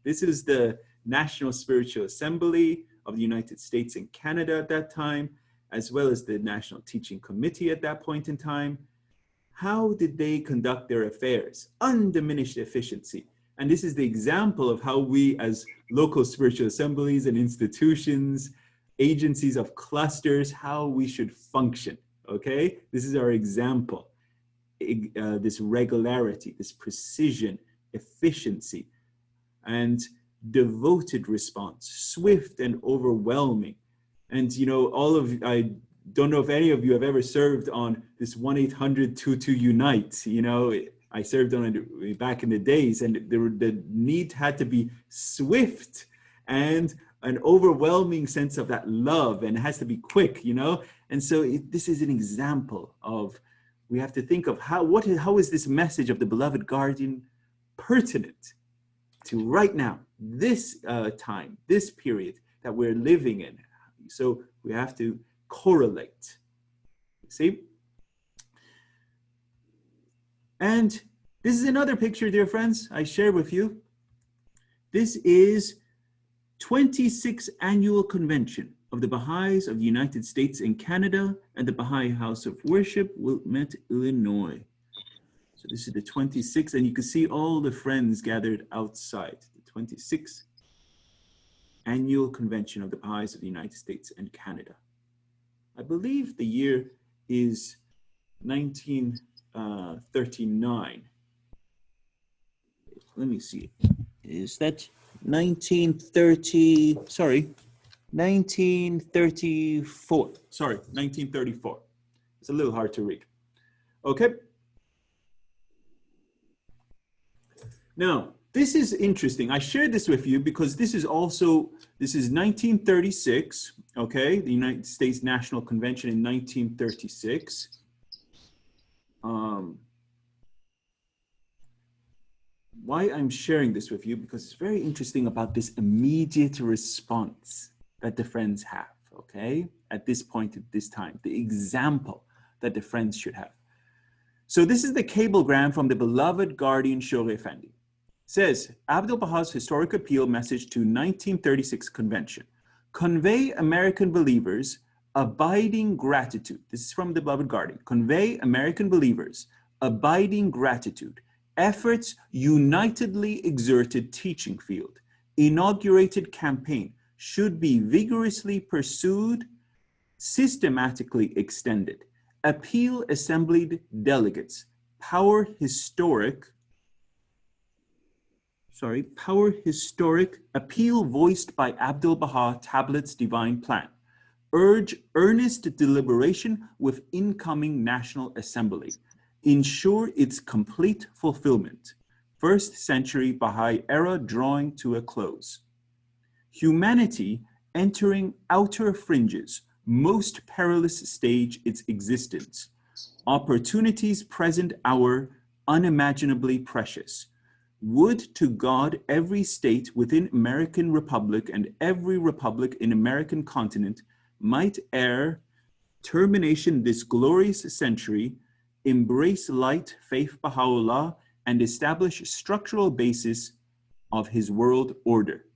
Speaker 2: This is the National Spiritual Assembly of the United States and Canada at that time, as well as the National Teaching Committee at that point in time. How did they conduct their affairs? Undiminished efficiency. And this is the example of how we as local spiritual assemblies and institutions, agencies of clusters, how we should function, okay? This is our example. This regularity, this precision, efficiency, and devoted response, swift and overwhelming. And you know, I don't know if any of you have ever served on this 1-800-22-UNITE, you know, I served on it back in the days, and the need had to be swift and an overwhelming sense of that love, and it has to be quick, you know? And so this is an example of, we have to think of how is this message of the beloved guardian pertinent to right now, this time, this period that we're living in. So we have to correlate, see? And this is another picture, dear friends, I share with you. This is 26th Annual Convention of the Baha'is of the United States and Canada and the Baha'i House of Worship, Wilmette, Illinois. So this is the 26th, and you can see all the friends gathered outside. The 26th Annual Convention of the Baha'is of the United States and Canada. I believe the year is 1939. Let me see. Is that 1930? Sorry, 1934. Sorry, 1934. It's a little hard to read. Okay. Now, this is interesting. I shared this with you because this is 1936, okay? The United States National Convention in 1936. Why I'm sharing this with you, because it's very interesting about this immediate response that the friends have, okay? At this point, at this time, the example that the friends should have. So this is the cablegram from the beloved guardian Shoghi Effendi. Says, Abdu'l-Baha's historic appeal message to 1936 convention. Convey American believers abiding gratitude. This is from the beloved guardian. Convey American believers abiding gratitude. Efforts unitedly exerted teaching field. Inaugurated campaign should be vigorously pursued, systematically extended. Appeal assembled delegates. Power historic appeal voiced by Abdu'l-Baha Tablets Divine Plan. Urge earnest deliberation with incoming National Assembly. Ensure its complete fulfillment. First century Baha'i era drawing to a close. Humanity entering outer fringes, most perilous stage its existence. Opportunities present hour unimaginably precious. Would to God every state within American Republic and every republic in American continent might ere termination this glorious century embrace light, faith Baha'u'llah, and establish structural basis of his world order.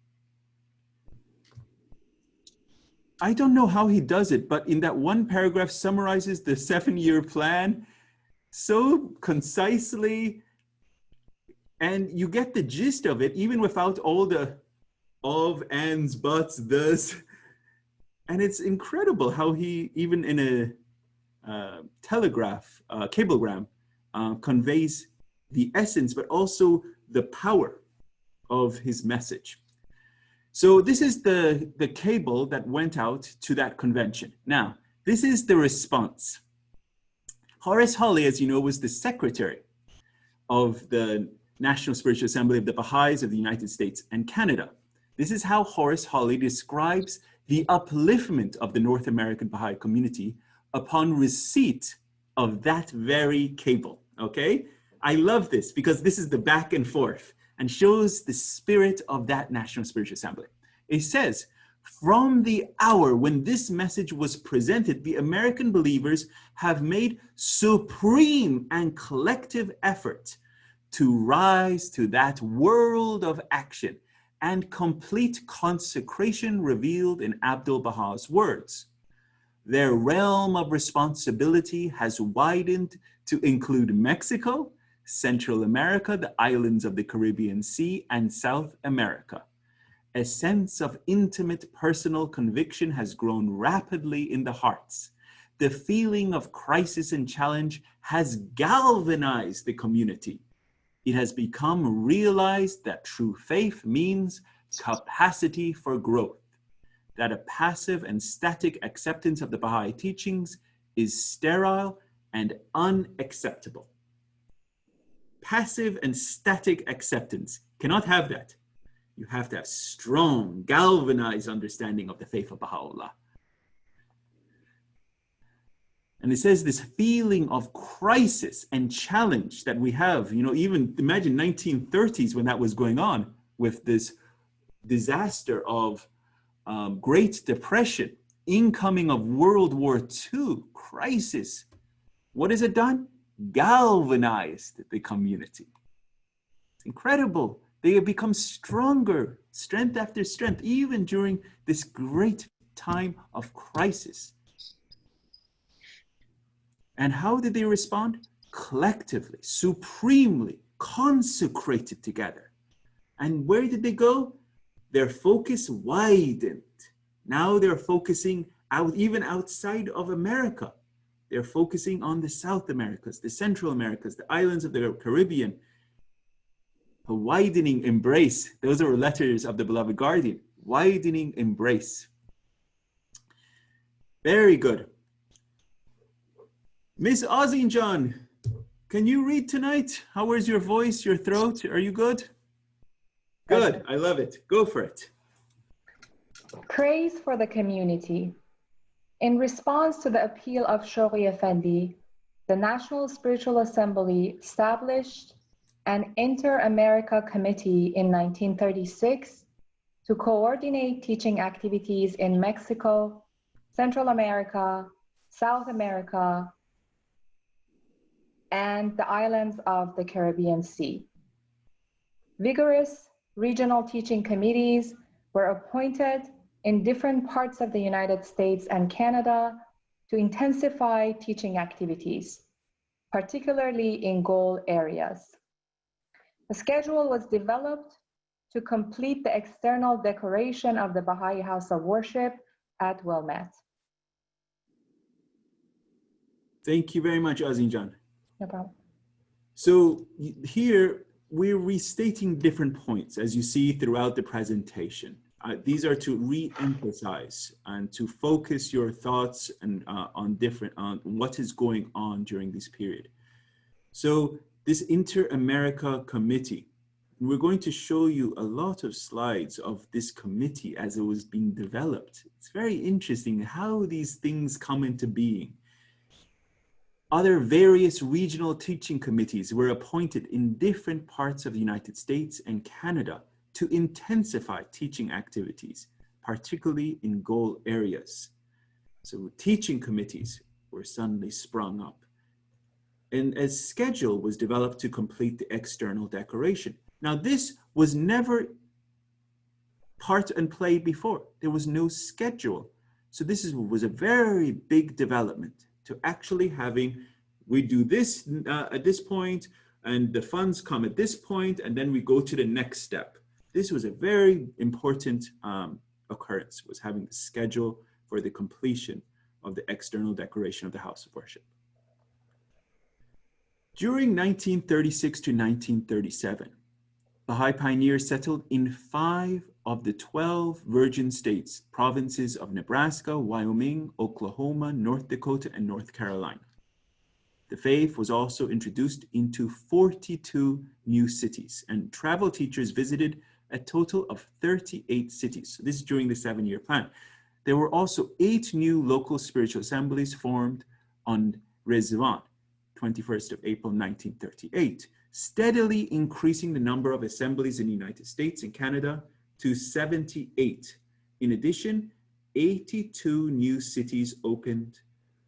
Speaker 2: I don't know how he does it, but in that one paragraph summarizes the 7-year plan so concisely, and you get the gist of it even without all the of, ands, buts, thus. And it's incredible how he, even in a cablegram, conveys the essence, but also the power of his message. So this is the cable that went out to that convention. Now, this is the response. Horace Holly, as you know, was the secretary of the National Spiritual Assembly of the Baha'is of the United States and Canada. This is how Horace Holly describes the upliftment of the North American Baha'i community upon receipt of that very cable, okay? I love this because this is the back and forth and shows the spirit of that National Spiritual Assembly. It says, from the hour when this message was presented, the American believers have made supreme and collective effort to rise to that world of action and complete consecration revealed in Abdul Baha's words. Their realm of responsibility has widened to include Mexico, Central America, the islands of the Caribbean Sea, and South America. A sense of intimate personal conviction has grown rapidly in the hearts. The feeling of crisis and challenge has galvanized the community. It has become realized that true faith means capacity for growth, that a passive and static acceptance of the Baha'i teachings is sterile and unacceptable. Passive and static acceptance, cannot have that. You have to have strong, galvanized understanding of the faith of Baha'u'llah. And it says this feeling of crisis and challenge that we have, you know, even imagine 1930s when that was going on with this disaster of Great Depression, incoming of World War II, crisis. What has it done? Galvanized the community. It's incredible. They have become stronger, strength after strength, even during this great time of crisis. And how did they respond? Collectively, supremely, consecrated together. And where did they go? Their focus widened. Now they're focusing out, even outside of America. They're focusing on the South Americas, the Central Americas, the islands of the Caribbean. A widening embrace. Those are letters of the beloved guardian. Widening embrace. Very good. Miss Ozinjan, can you read tonight? How is your voice, your throat? Are you good? Good, I love it. Go for it.
Speaker 13: Praise for the community. In response to the appeal of Shoghi Effendi, the National Spiritual Assembly established an Inter-America Committee in 1936 to coordinate teaching activities in Mexico, Central America, South America, and the islands of the Caribbean Sea. Vigorous regional teaching committees were appointed in different parts of the United States and Canada to intensify teaching activities, particularly in goal areas. A schedule was developed to complete the external decoration of the Baha'i House of Worship at Wilmette.
Speaker 2: Thank you very much, Ozinjan.
Speaker 13: No problem.
Speaker 2: So here we're restating different points, as you see throughout the presentation. These are to re-emphasize and to focus your thoughts and on what is going on during this period. So this Inter-America Committee, we're going to show you a lot of slides of this committee as it was being developed. It's very interesting how these things come into being. Other various regional teaching committees were appointed in different parts of the United States and Canada to intensify teaching activities, particularly in goal areas. So teaching committees were suddenly sprung up. and a schedule was developed to complete the external decoration. Now, this was never part and play before. There was no schedule. So this was a very big development to actually having, we do this at this point, and the funds come at this point, and then we go to the next step. This was a very important occurrence, was having the schedule for the completion of the external decoration of the house of worship. During 1936 to 1937, Baha'i pioneers settled in 5 of the 12 Virgin States, provinces of Nebraska, Wyoming, Oklahoma, North Dakota, and North Carolina. The faith was also introduced into 42 new cities, and travel teachers visited a total of 38 cities. So this is during the 7-year plan. There were also 8 new local spiritual assemblies formed on Rizwan, 21st of April, 1938, steadily increasing the number of assemblies in the United States and Canada to 78. In addition, 82 new cities opened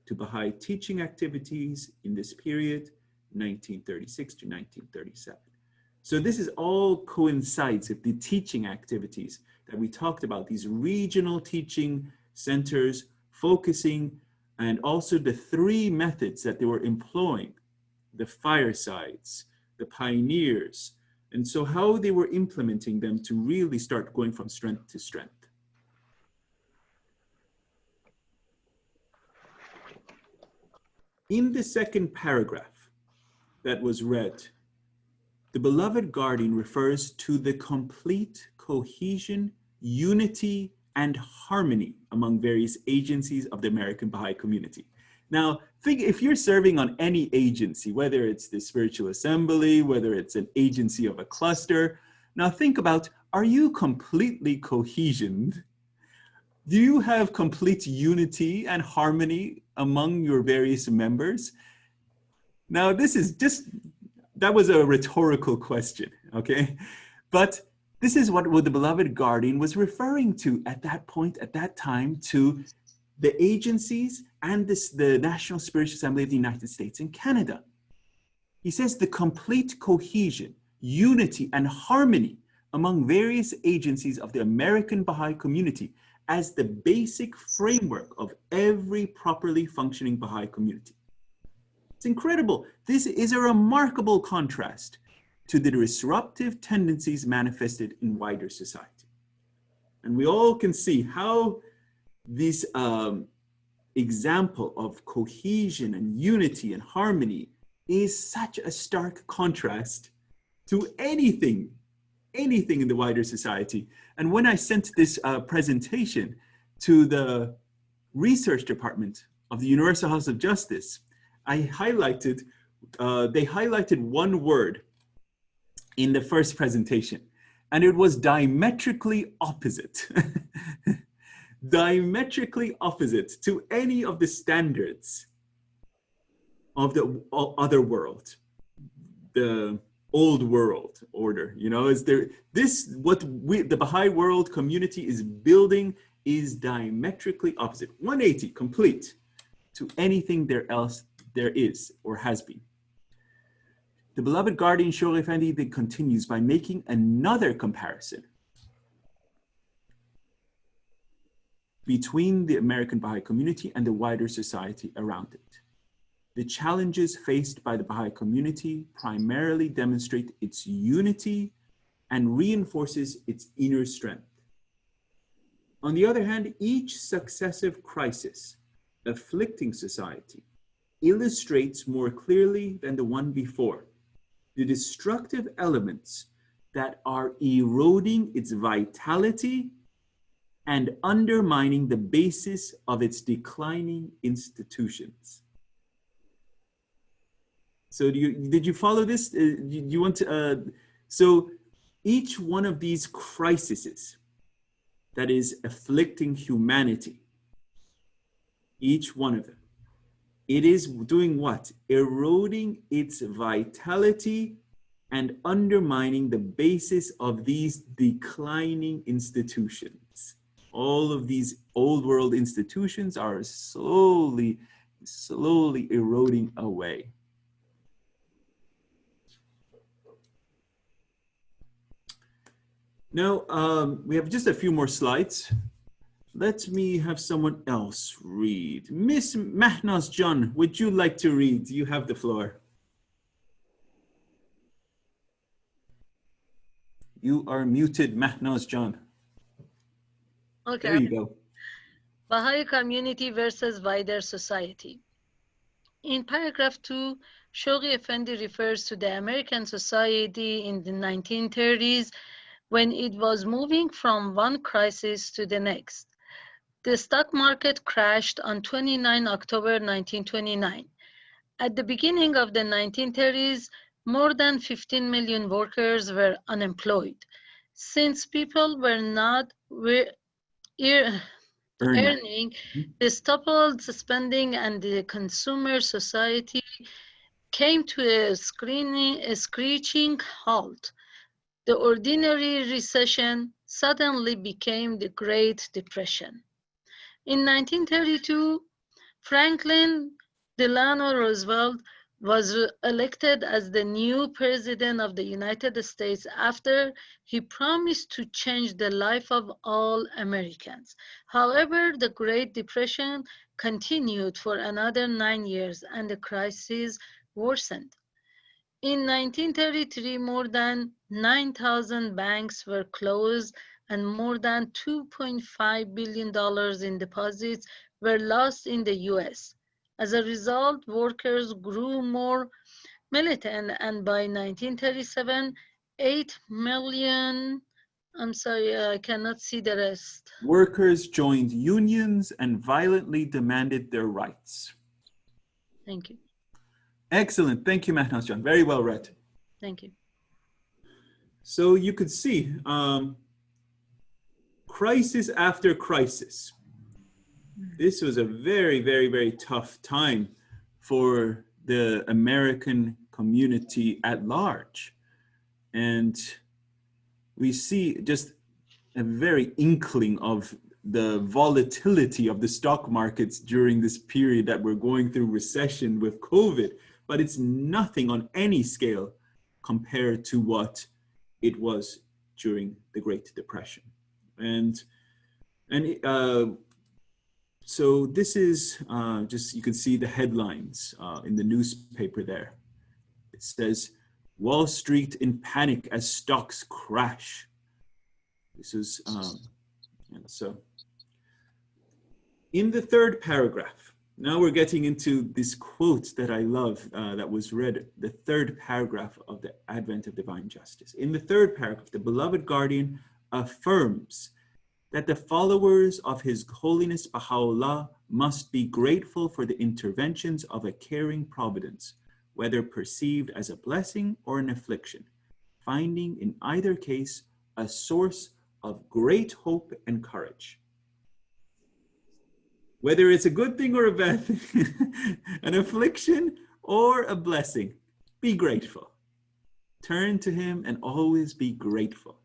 Speaker 2: to Baha'i teaching activities in this period, 1936 to 1937. So this is all coincides with the teaching activities that we talked about, these regional teaching centers focusing, and also the 3 methods that they were employing, the firesides, the pioneers, and so how they were implementing them to really start going from strength to strength. In the second paragraph that was read, the beloved guardian refers to the complete cohesion, unity, and harmony among various agencies of the American Baha'i community. Now, think if you're serving on any agency, whether it's the spiritual assembly, whether it's an agency of a cluster, now think about, are you completely cohesioned? Do you have complete unity and harmony among your various members? Now, this is just, that was a rhetorical question, okay? But this is what the beloved guardian was referring to at that point, at that time, to the agencies and the National Spiritual Assembly of the United States and Canada. He says the complete cohesion, unity, and harmony among various agencies of the American Baha'i community as the basic framework of every properly functioning Baha'i community. It's incredible. This is a remarkable contrast to the disruptive tendencies manifested in wider society. And we all can see how this example of cohesion and unity and harmony is such a stark contrast to anything in the wider society. And when I sent this presentation to the research department of the Universal House of Justice, I highlighted, they highlighted one word in the first presentation, and it was diametrically opposite. Diametrically opposite to any of the standards of the other world, the old world order. You know, is there this, what the Baha'i world community is building is diametrically opposite, 180 complete to anything there is or has been. The beloved guardian Shoghi Effendi then continues by making another comparison between the American Baha'i community and the wider society around it. The challenges faced by the Baha'i community primarily demonstrate its unity and reinforces its inner strength. On the other hand, each successive crisis afflicting society illustrates more clearly than the one before the destructive elements that are eroding its vitality and undermining the basis of its declining institutions. So did you follow this? Do you want to, so each one of these crises that is afflicting humanity, each one of them, it is doing what? Eroding its vitality and undermining the basis of these declining institutions. All of these old world institutions are slowly eroding away. Now, we have just a few more slides. Let me have someone else read. Miss Mahnaz John, would you like to read? You have the floor. You are muted, Mahnaz John.
Speaker 14: Okay.
Speaker 2: There you go.
Speaker 14: Baha'i community versus wider society. In paragraph 2, Shoghi Effendi refers to the American society in the 1930s when it was moving from one crisis to the next. The stock market crashed on 29 October 1929. At the beginning of the 1930s, more than 15 million workers were unemployed. Since people were not earning, the coupled spending and the consumer society came to a screeching halt. The ordinary recession suddenly became the Great Depression. In 1932, Franklin Delano Roosevelt was elected as the new president of the United States after he promised to change the life of all Americans. However, the Great Depression continued for another 9 years and the crisis worsened. In 1933, more than 9,000 banks were closed and more than $2.5 billion in deposits were lost in the US. As a result, workers grew more militant, and by 1937, 8 million, I'm sorry, I cannot see the rest.
Speaker 2: Workers joined unions and violently demanded their rights.
Speaker 14: Thank you.
Speaker 2: Excellent. Thank you, Mahnaz John. Very well read.
Speaker 14: Thank you.
Speaker 2: So you could see crisis after crisis. This was a very, very, very tough time for the American community at large. And we see just a very inkling of the volatility of the stock markets during this period that we're going through recession with COVID, but it's nothing on any scale compared to what it was during the Great Depression. So this is just, you can see the headlines in the newspaper there. It says, Wall Street in panic as stocks crash. This is, so in the third paragraph, now we're getting into this quote that I love that was read, the third paragraph of the Advent of Divine Justice. In the third paragraph, the beloved guardian affirms that the followers of His Holiness Baha'u'llah must be grateful for the interventions of a caring providence, whether perceived as a blessing or an affliction, finding in either case a source of great hope and courage. Whether it's a good thing or a bad thing, an affliction or a blessing, be grateful. Turn to Him and always be grateful.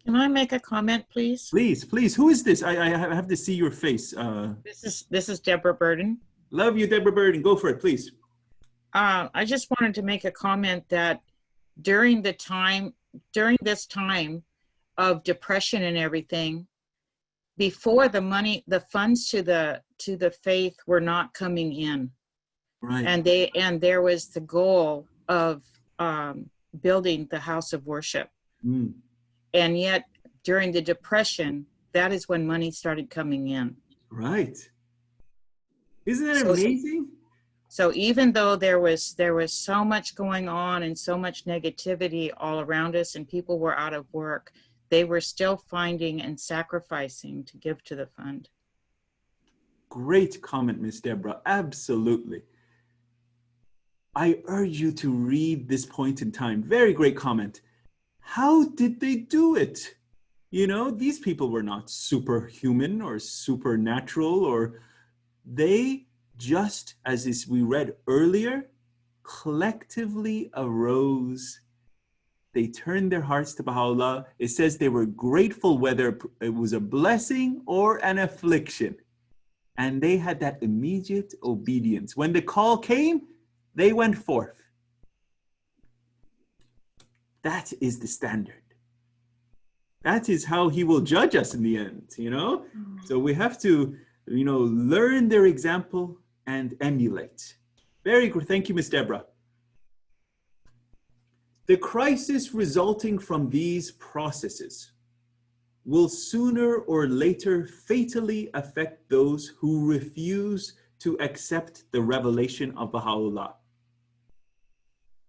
Speaker 10: Can I make a comment, please?
Speaker 2: Please, please. Who is this? I have to see your face.
Speaker 10: This is Deborah Burden.
Speaker 2: Love you, Deborah Burden. Go for it, please.
Speaker 10: I just wanted to make a comment that during this time of depression and everything, before the funds to the faith were not coming in,
Speaker 2: right?
Speaker 10: And there was the goal of building the house of worship.
Speaker 2: Mm.
Speaker 10: And yet, during the Depression, that is when money started coming in.
Speaker 2: Right. Isn't that amazing?
Speaker 10: So even though there was so much going on and so much negativity all around us and people were out of work, they were still finding and sacrificing to give to the fund.
Speaker 2: Great comment, Miss Deborah. Absolutely. I urge you to read this point in time. Very great comment. How did they do it? You know, these people were not superhuman or supernatural, or they just, as we read earlier, collectively arose. They turned their hearts to Baha'u'llah. It says they were grateful whether it was a blessing or an affliction. And they had that immediate obedience. When the call came, they went forth. That is the standard. That is how he will judge us in the end, you know? So we have to, you know, learn their example and emulate. Very good. Thank you, Ms. Deborah. The crisis resulting from these processes will sooner or later fatally affect those who refuse to accept the revelation of Baha'u'llah.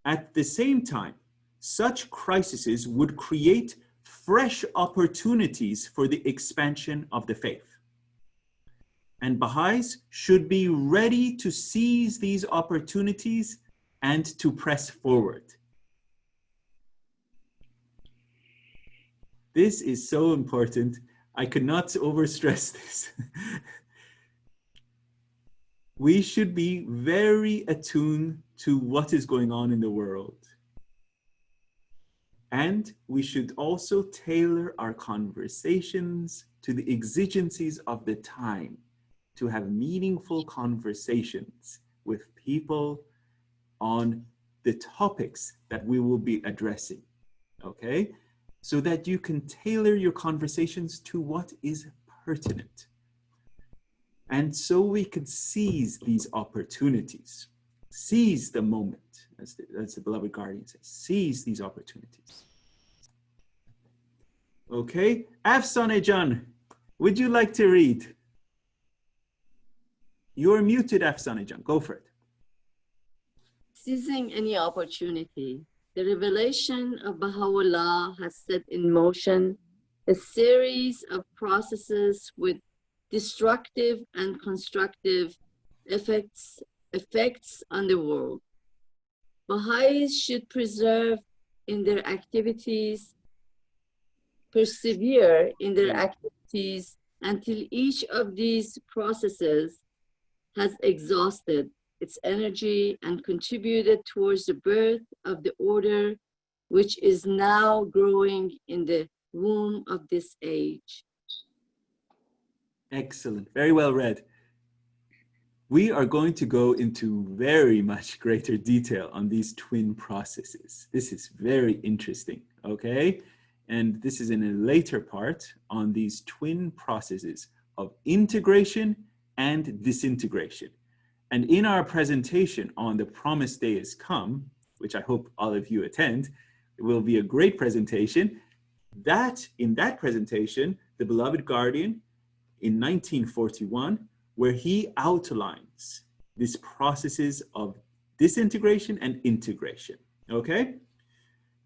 Speaker 2: At the same time, such crises would create fresh opportunities for the expansion of the faith. And Baha'is should be ready to seize these opportunities and to press forward. This is so important. I could not overstress this. We should be very attuned to what is going on in the world. And we should also tailor our conversations to the exigencies of the time, to have meaningful conversations with people on the topics that we will be addressing, okay? So that you can tailor your conversations to what is pertinent. And so we can seize these opportunities, seize the moment, as the beloved guardian says, seize these opportunities. Okay, Afsanejan, would you like to read? You're muted, Afsanejan, go for it.
Speaker 9: Seizing any opportunity, the revelation of Baha'u'llah has set in motion a series of processes with destructive and constructive effects on the world. Baha'is should persevere in their activities until each of these processes has exhausted its energy and contributed towards the birth of the order which is now growing in the womb of this age.
Speaker 2: Excellent, very well read. We are going to go into very much greater detail on these twin processes. This is very interesting, okay? And this is in a later part on these twin processes of integration and disintegration. And in our presentation on The Promised Day Is Come, which I hope all of you attend, it will be a great presentation. In that presentation, the beloved guardian in 1941, where he outlines these processes of disintegration and integration, okay?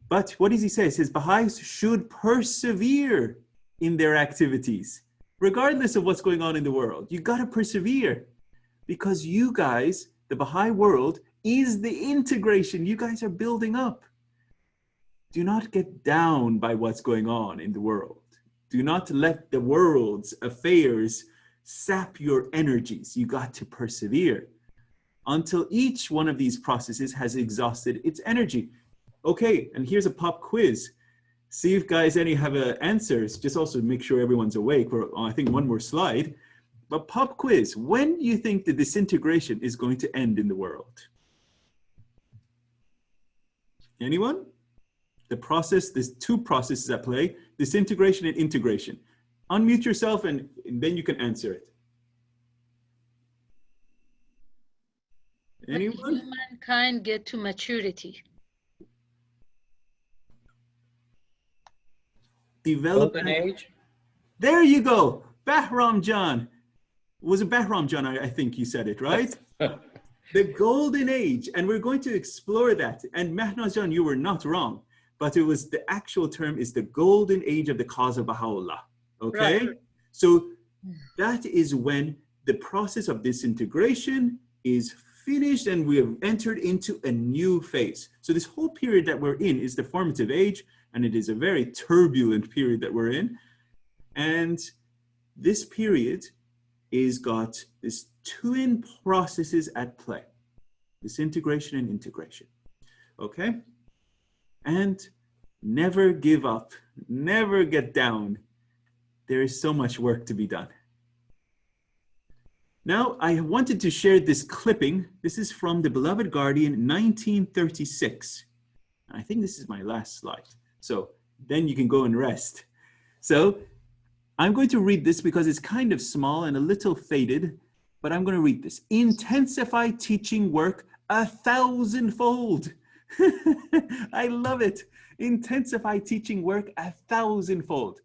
Speaker 2: But what does he say? He says Baha'is should persevere in their activities, regardless of what's going on in the world. You gotta persevere, because you guys, the Baha'i world, is the integration you guys are building up. Do not get down by what's going on in the world. Do not let the world's affairs sap your energies. You got to persevere until each one of these processes has exhausted its energy. Okay, and here's a pop quiz. See if guys any have answers. Just also make sure everyone's awake. We're on, I think, one more slide. But pop quiz, when do you think the disintegration is going to end in the world? Anyone? The process, there's two processes at play, disintegration and integration. Unmute yourself and then you can answer it. Anyone?
Speaker 14: When humankind get to maturity.
Speaker 2: Development.
Speaker 15: Golden age.
Speaker 2: There you go. Bahram Jan. Was it Bahram Jan? I think you said it, right? The golden age. And we're going to explore that. And Mahnaz Jan, you were not wrong. But it was the actual term is the golden age of the cause of Baha'u'llah. Okay? Right. So that is when the process of disintegration is finished and we have entered into a new phase. So this whole period that we're in is the formative age, and it is a very turbulent period that we're in. And this period is got these twin processes at play, disintegration and integration. Okay? And never give up, never get down. There is so much work to be done. Now, I wanted to share this clipping. This is from the Beloved Guardian, 1936. I think this is my last slide. So then you can go and rest. So I'm going to read this because it's kind of small and a little faded, but I'm going to read this. Intensify teaching work 1,000-fold. I love it. Intensify teaching work 1,000-fold.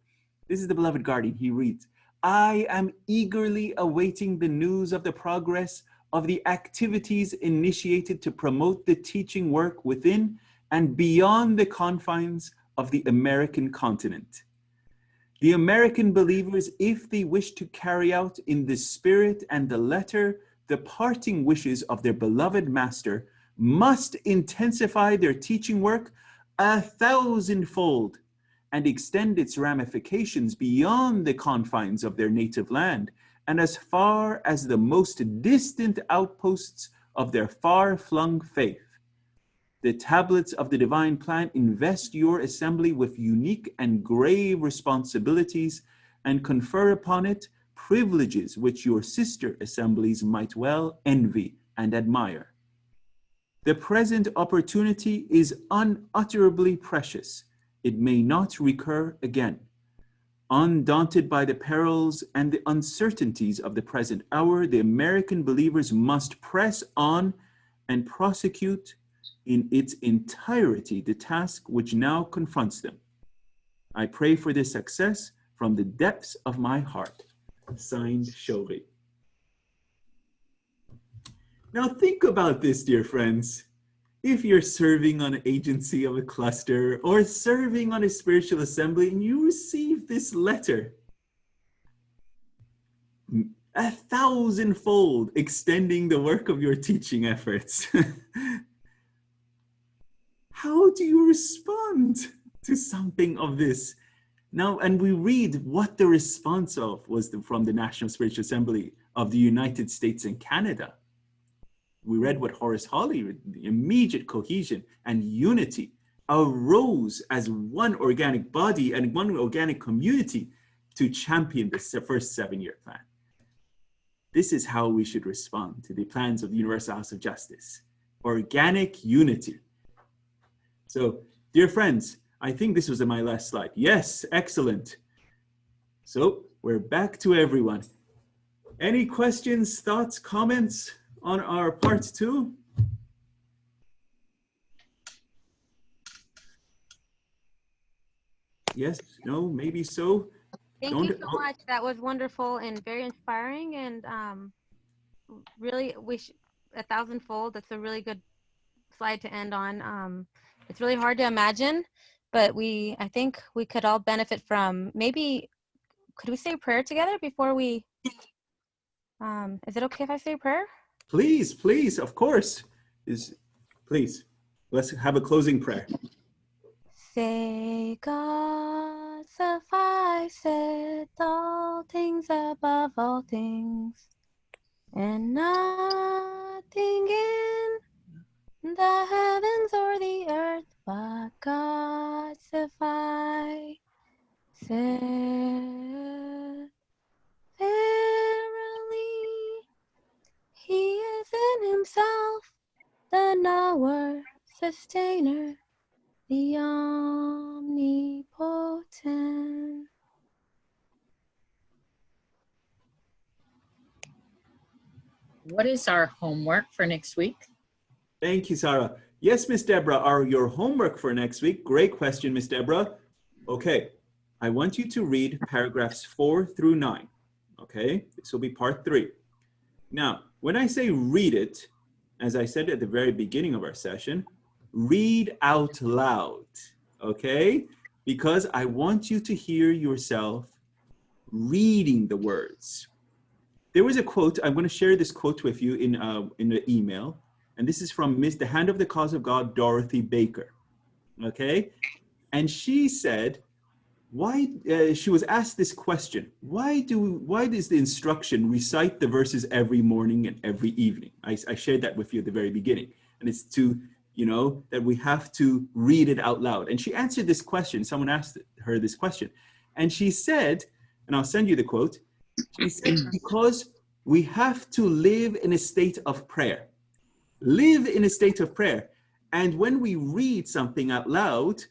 Speaker 2: This is the beloved guardian. He reads, I am eagerly awaiting the news of the progress of the activities initiated to promote the teaching work within and beyond the confines of the American continent. The American believers, if they wish to carry out in the spirit and the letter the parting wishes of their beloved master, must intensify their teaching work 1,000-fold and extend its ramifications beyond the confines of their native land and as far as the most distant outposts of their far-flung faith. The tablets of the divine plan invest your assembly with unique and grave responsibilities and confer upon it privileges which your sister assemblies might well envy and admire. The present opportunity is unutterably precious. It may not recur again. Undaunted by the perils and the uncertainties of the present hour, the American believers must press on and prosecute in its entirety the task which now confronts them. I pray for this success from the depths of my heart. Signed, Shoghi. Now think about this, dear friends. If you're serving on an agency of a cluster or serving on a spiritual assembly and you receive this letter, 1,000-fold extending the work of your teaching efforts, how do you respond to something of this? Now, and we read what the response of was from the National Spiritual Assembly of the United States and Canada. We read what Horace Hawley, the immediate cohesion and unity arose as one organic body and one organic community to champion the first 7-year plan. This is how we should respond to the plans of the Universal House of Justice. Organic unity. So, dear friends, I think this was my last slide. Yes, excellent. So, we're back to everyone. Any questions, thoughts, comments on our part 2? Yes, no, maybe so.
Speaker 15: Thank you so much. That was wonderful and very inspiring, and really wish 1,000-fold. That's a really good slide to end on. It's really hard to imagine, but I think we could all benefit from, maybe, could we say a prayer together before we, is it okay if I say a prayer?
Speaker 2: Please, please, of course. Please, let's have a closing prayer.
Speaker 15: Say God sufficeth all things above all things, and nothing in the heavens or the earth but God sufficeth. Verily, He is in Himself the knower, sustainer, the omnipotent.
Speaker 10: What is our homework for next week?
Speaker 2: Thank you, Sarah. Yes, Miss Deborah, your homework for next week. Great question, Miss Deborah. Okay, I want you to read paragraphs 4 through 9. Okay, this will be part 3. Now, when I say read it, as I said at the very beginning of our session, read out loud, okay? Because I want you to hear yourself reading the words. There was a quote, I'm going to share this quote with you in the email, and this is from the Hand of the Cause of God, Dorothy Baker, okay? And she said, she was asked this question, why does the instruction recite the verses every morning and every evening? I shared that with you at the very beginning, and it's to, that we have to read it out loud. And she answered this question. Someone asked her this question, and she said, and I'll send you the quote, she said, because we have to live in a state of prayer. Live in a state of prayer. And when we read something out loud,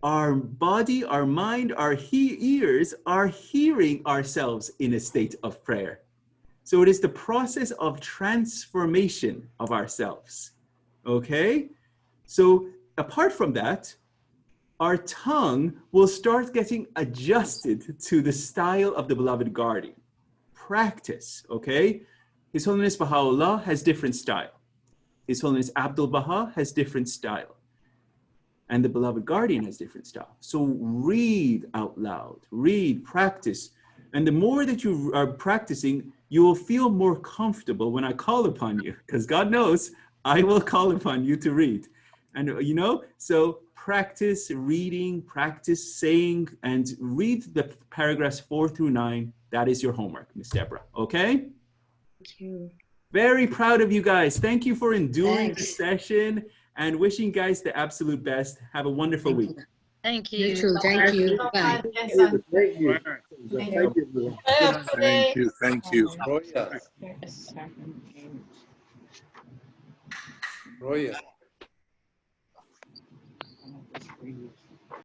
Speaker 2: our body, our mind, our ears are hearing ourselves in a state of prayer. So it is the process of transformation of ourselves. Okay? So apart from that, our tongue will start getting adjusted to the style of the beloved guardian. Practice, okay? His Holiness Baha'u'llah has different style. His Holiness Abdul Baha has different style. And the beloved guardian has different style. So read out loud, read, practice. And the more that you are practicing, you will feel more comfortable when I call upon you, because God knows I will call upon you to read. And you know, so practice reading, practice saying, and read the paragraphs 4 through 9. That is your homework, Miss Deborah, okay?
Speaker 15: Thank you.
Speaker 2: Very proud of you guys. Thank you for enduring the session and wishing you guys the absolute best. Have a wonderful week.
Speaker 14: Thank you.
Speaker 16: You too. Thank you. Bye.
Speaker 1: Yes, son.
Speaker 17: Thank you.
Speaker 1: Thank
Speaker 17: Thank you, everyone.
Speaker 18: Thank you. Thank you.
Speaker 17: Roya.